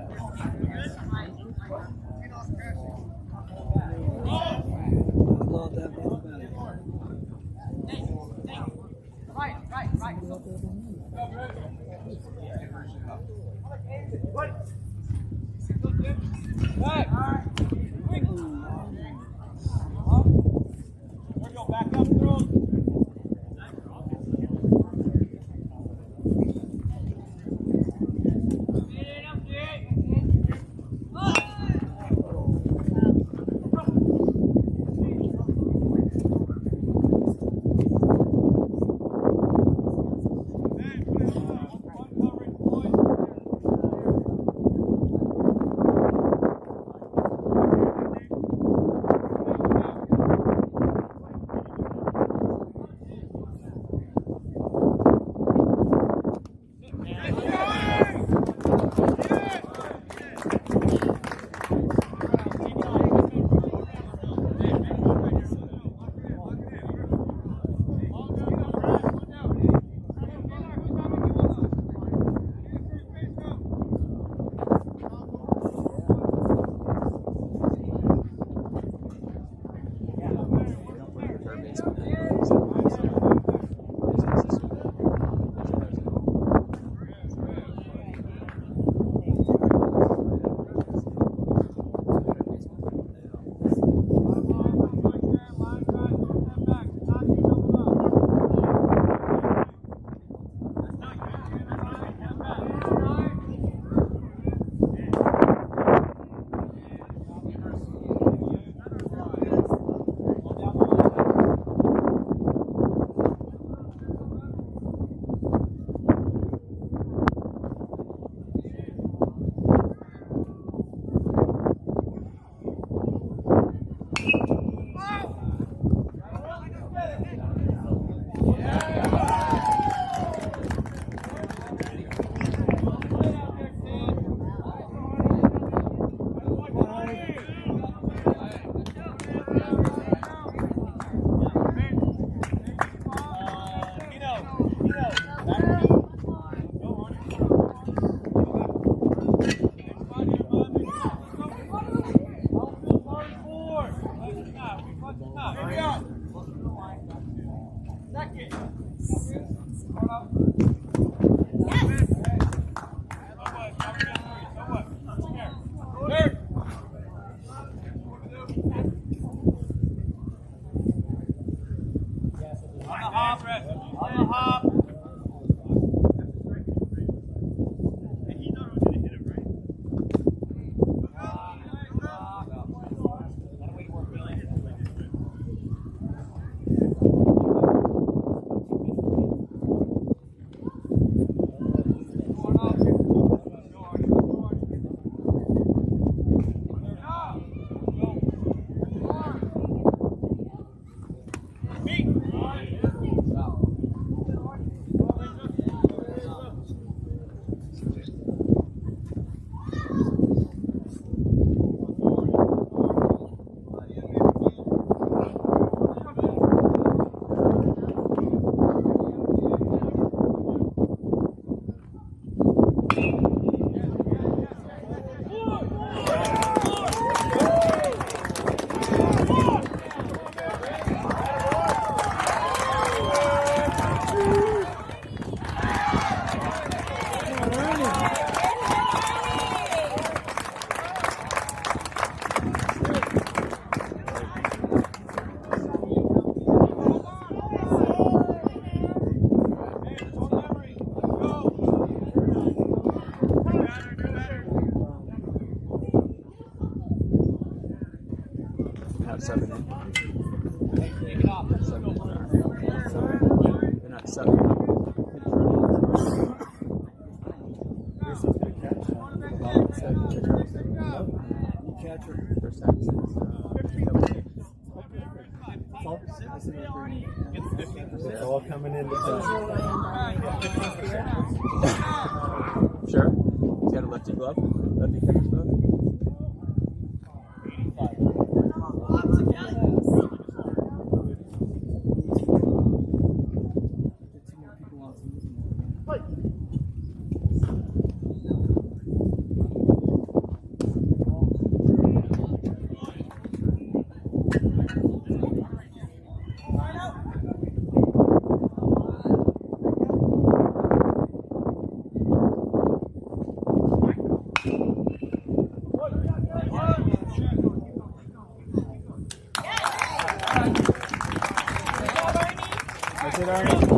hop, Brett. On the hop. And he thought I was going to hit him, right? Gotta wait for it, Billy. Not 7 in. Take it off. 7 in. They're not 7 in. Reese's gonna catch. Catcher. First time since It's all coming in the Sure. He's got a lefty glove. Lefty catcher's glove. That's it, Arnie.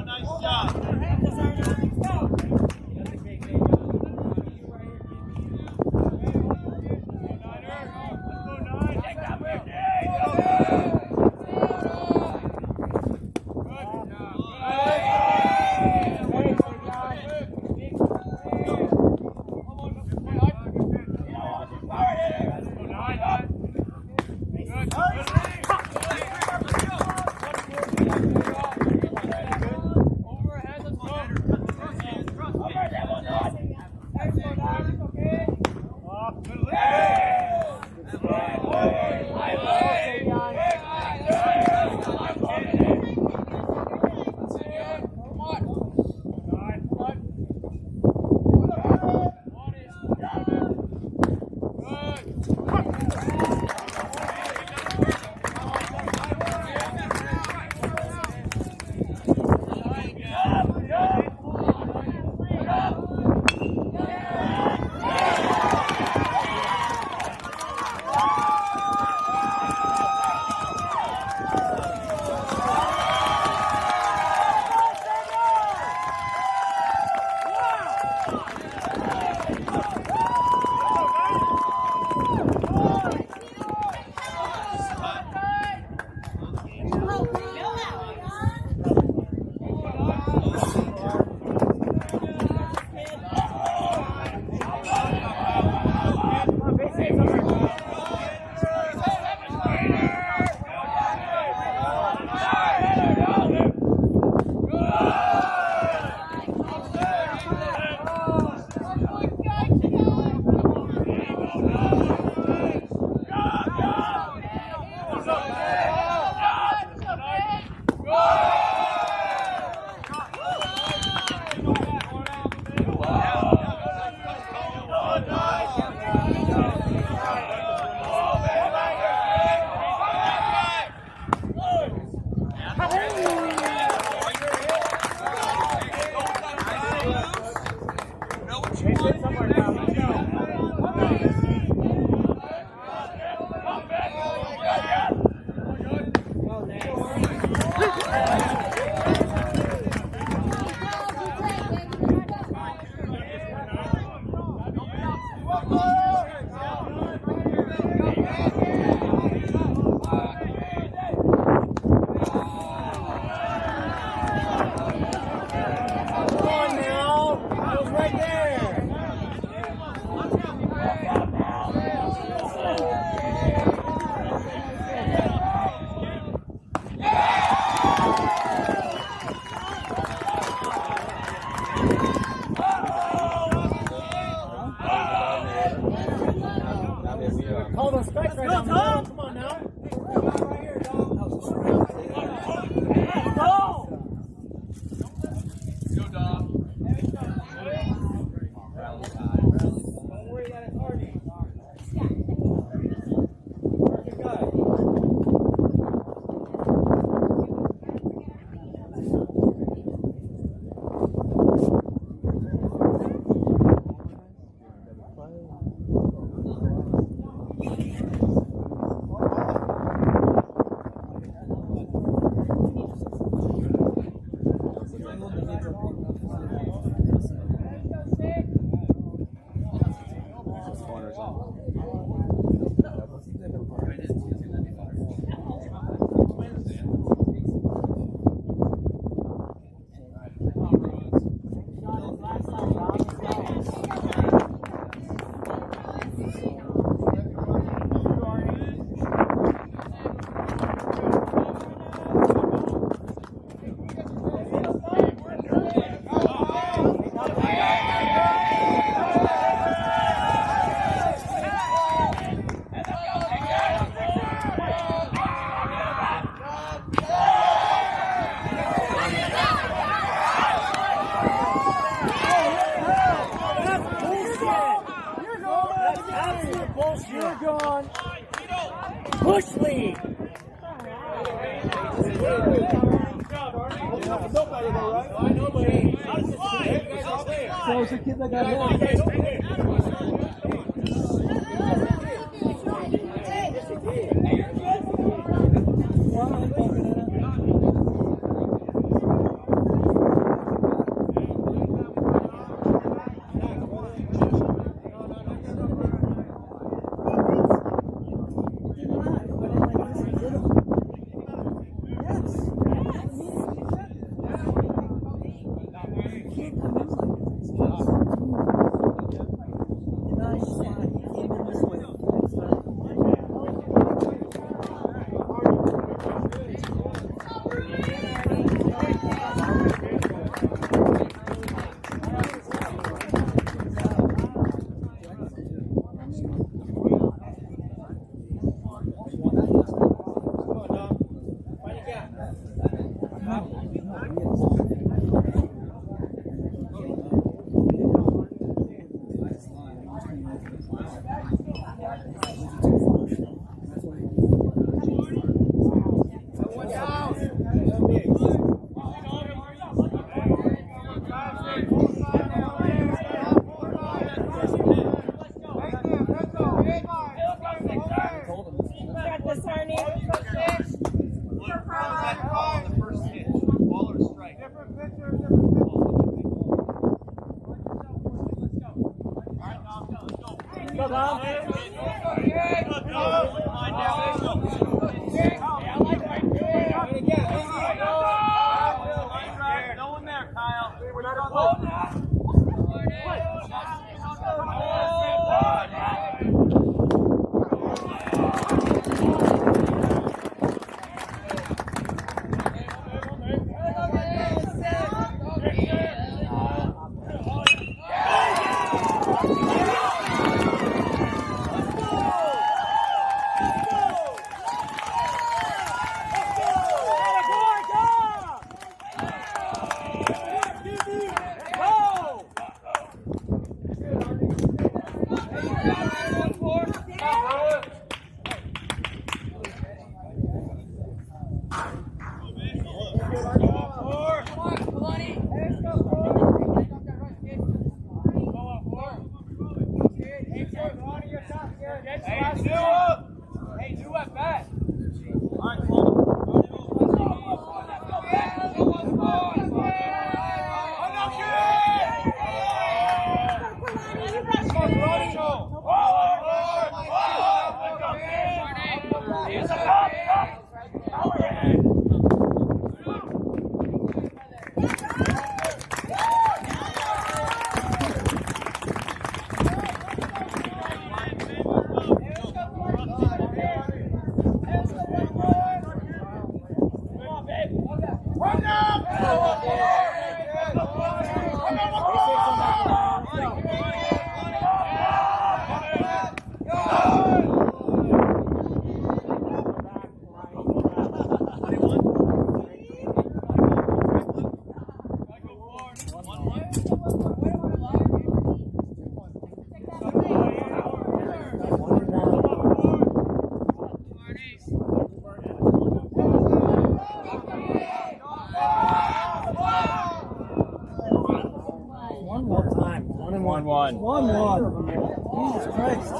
Nice job. Call those strikes right now. Come on now. Go, Dom. Don't worry that it's Hardy. Perfect guy. You're gone. Push lead. So it's a kid that got hit. Arnie. Blue, what was that call on the first pitch? Ball or strike? Different pitcher, different pitcher. Go, Tom. No one there, Kyle. One more time. 1-1. 1-1. Jesus Christ.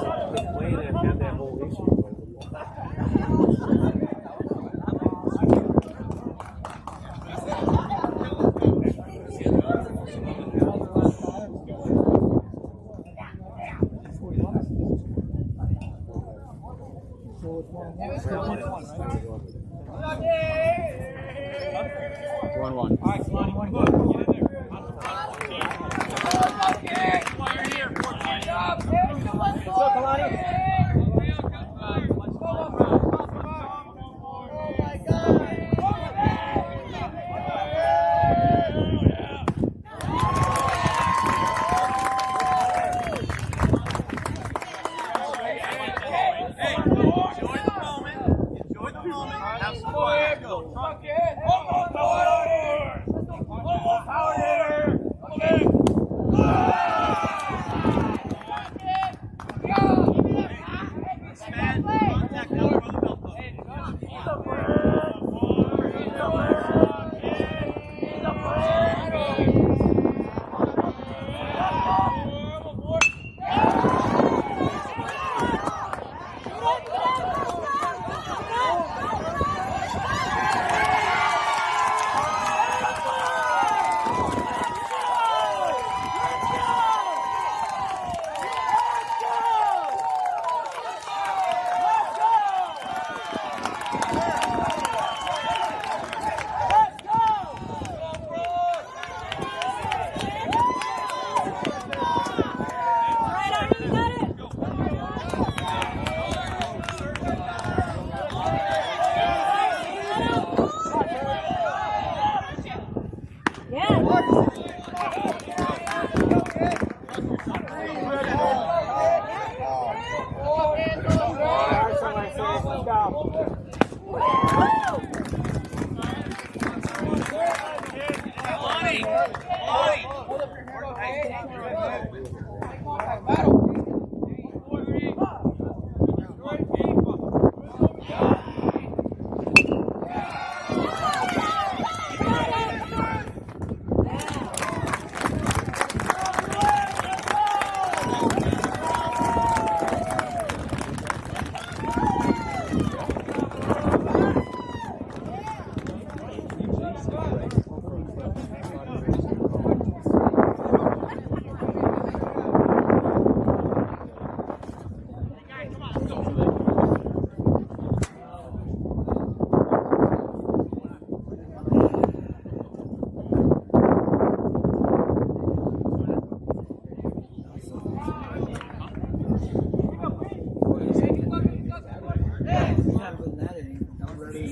Go,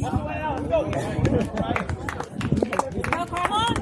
Carmon!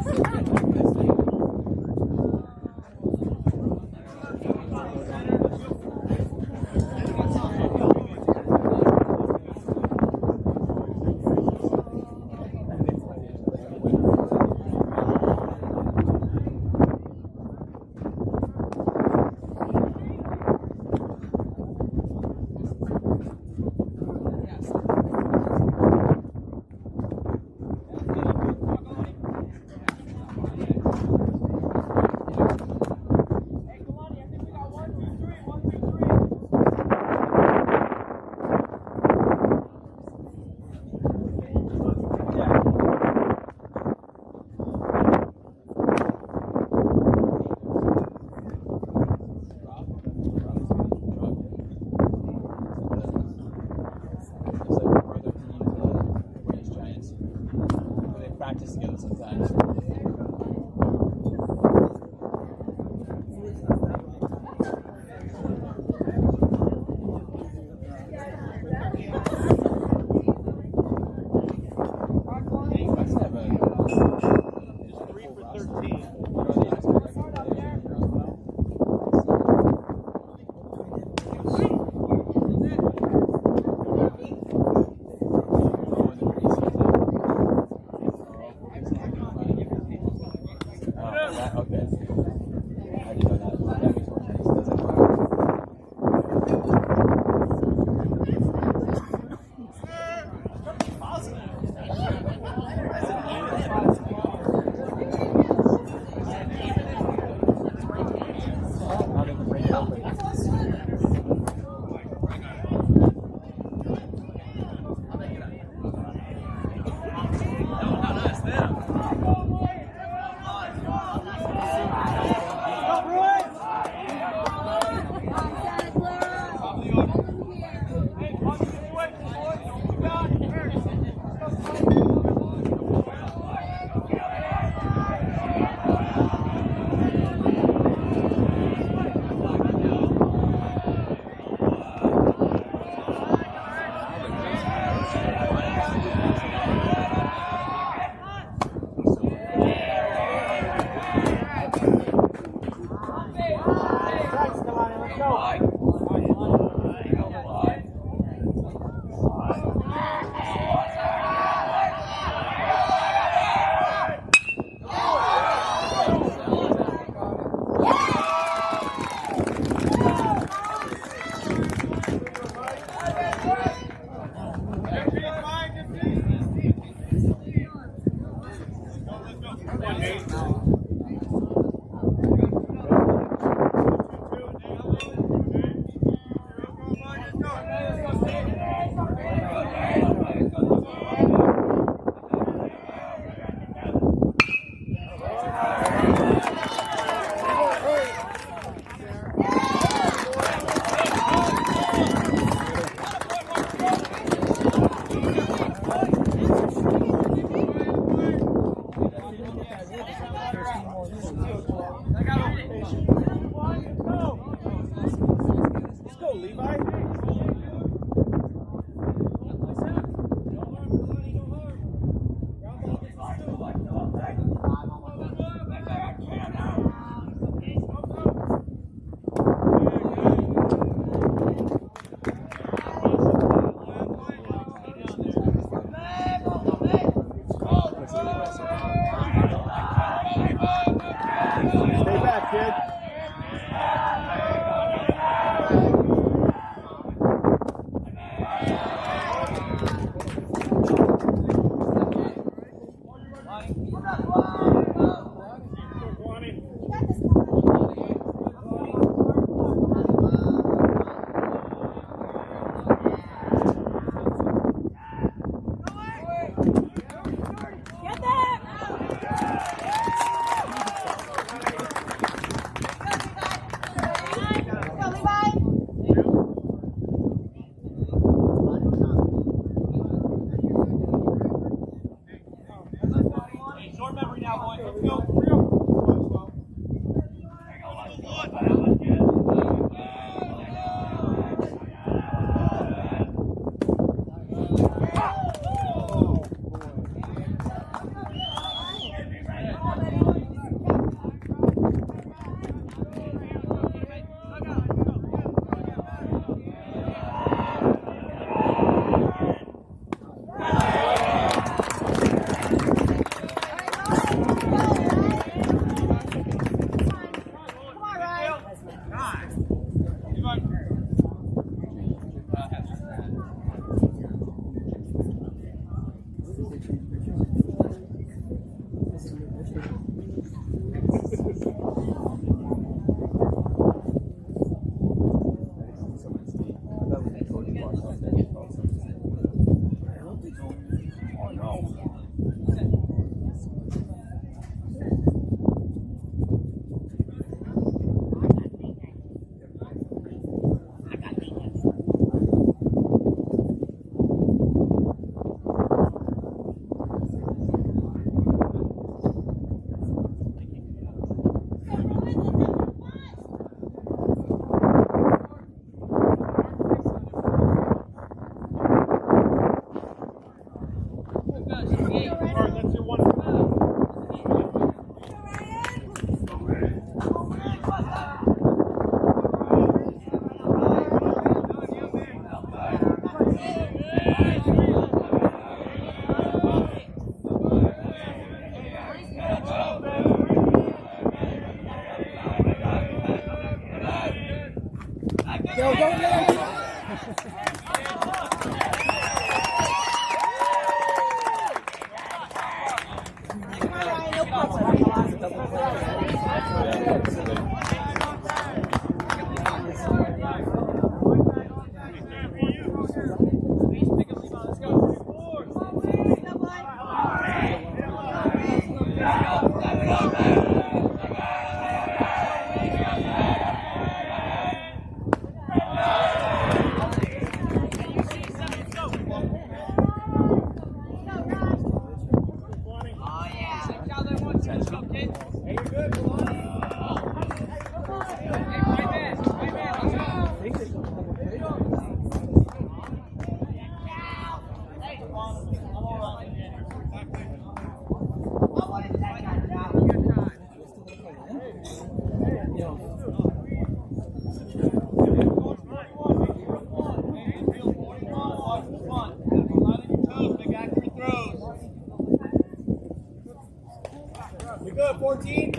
You good, 14?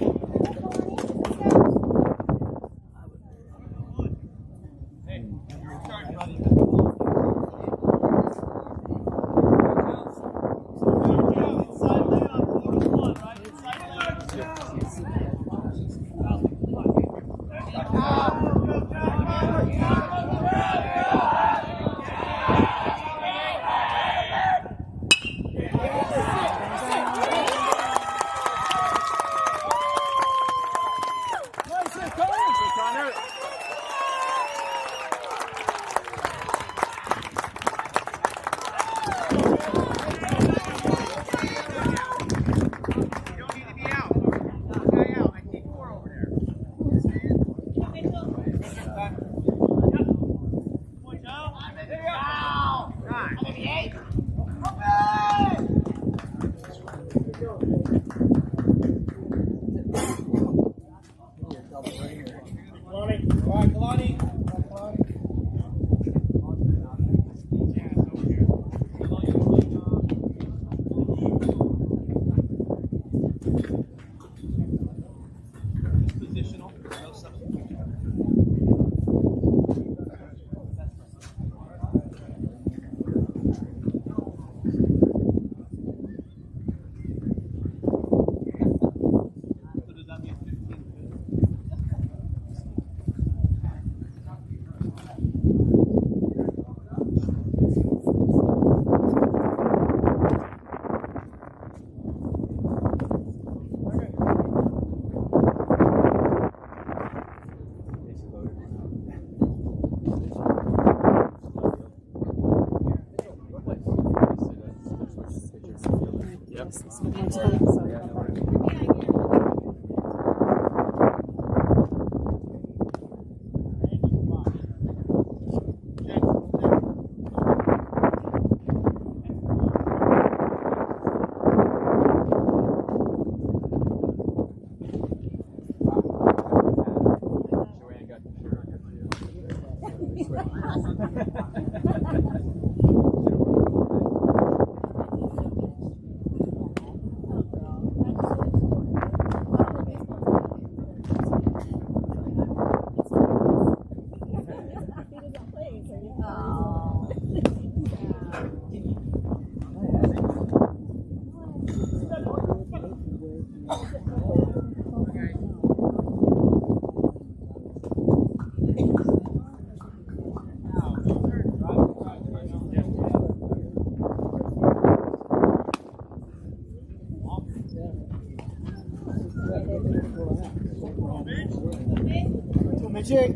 Hey, you're starting, buddy. Inside lane on 4-1, right? Inside Jake.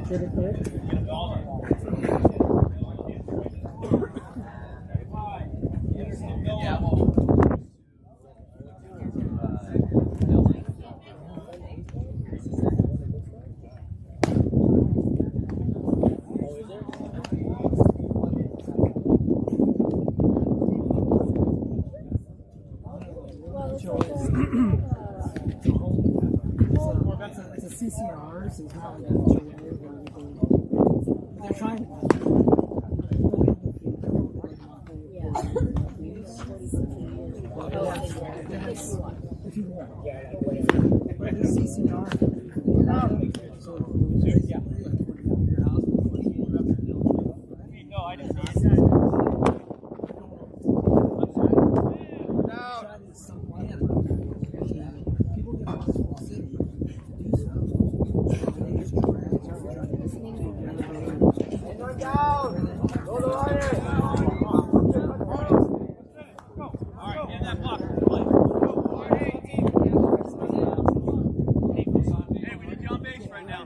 to the kid. It's a CCR, so it's not like a they're trying to. If you want. The CCR. No, I didn't see it. People get off the city to do so. They just try to Alright, get that block. Hey, we need you on base right now.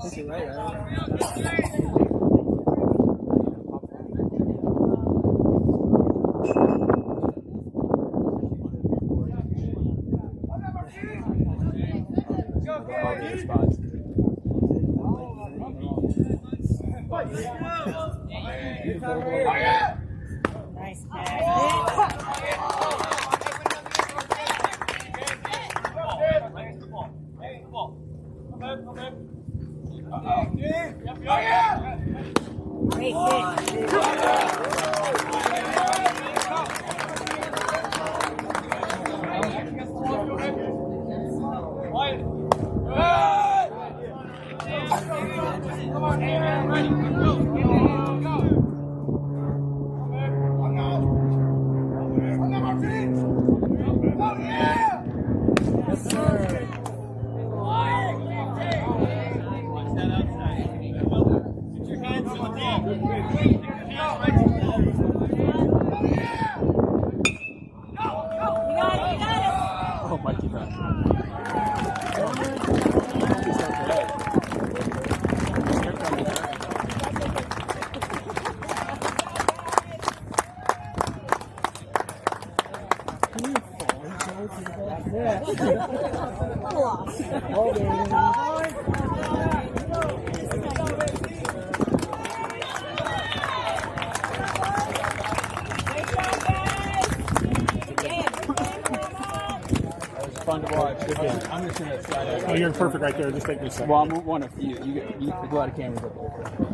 Think you're right, right? Spots. Nice pass. Great hit. Come on, man, ready, go, go. Yes, sir. Watch that outside. Put your hands to the ball. Put your hands right to the ball. You got it. Oh, Mikey back. Fun to watch. I'm just gonna slide out. Oh, you're perfect right there. Just take me a second. Well, I'm one of you. You go out of cameras up there.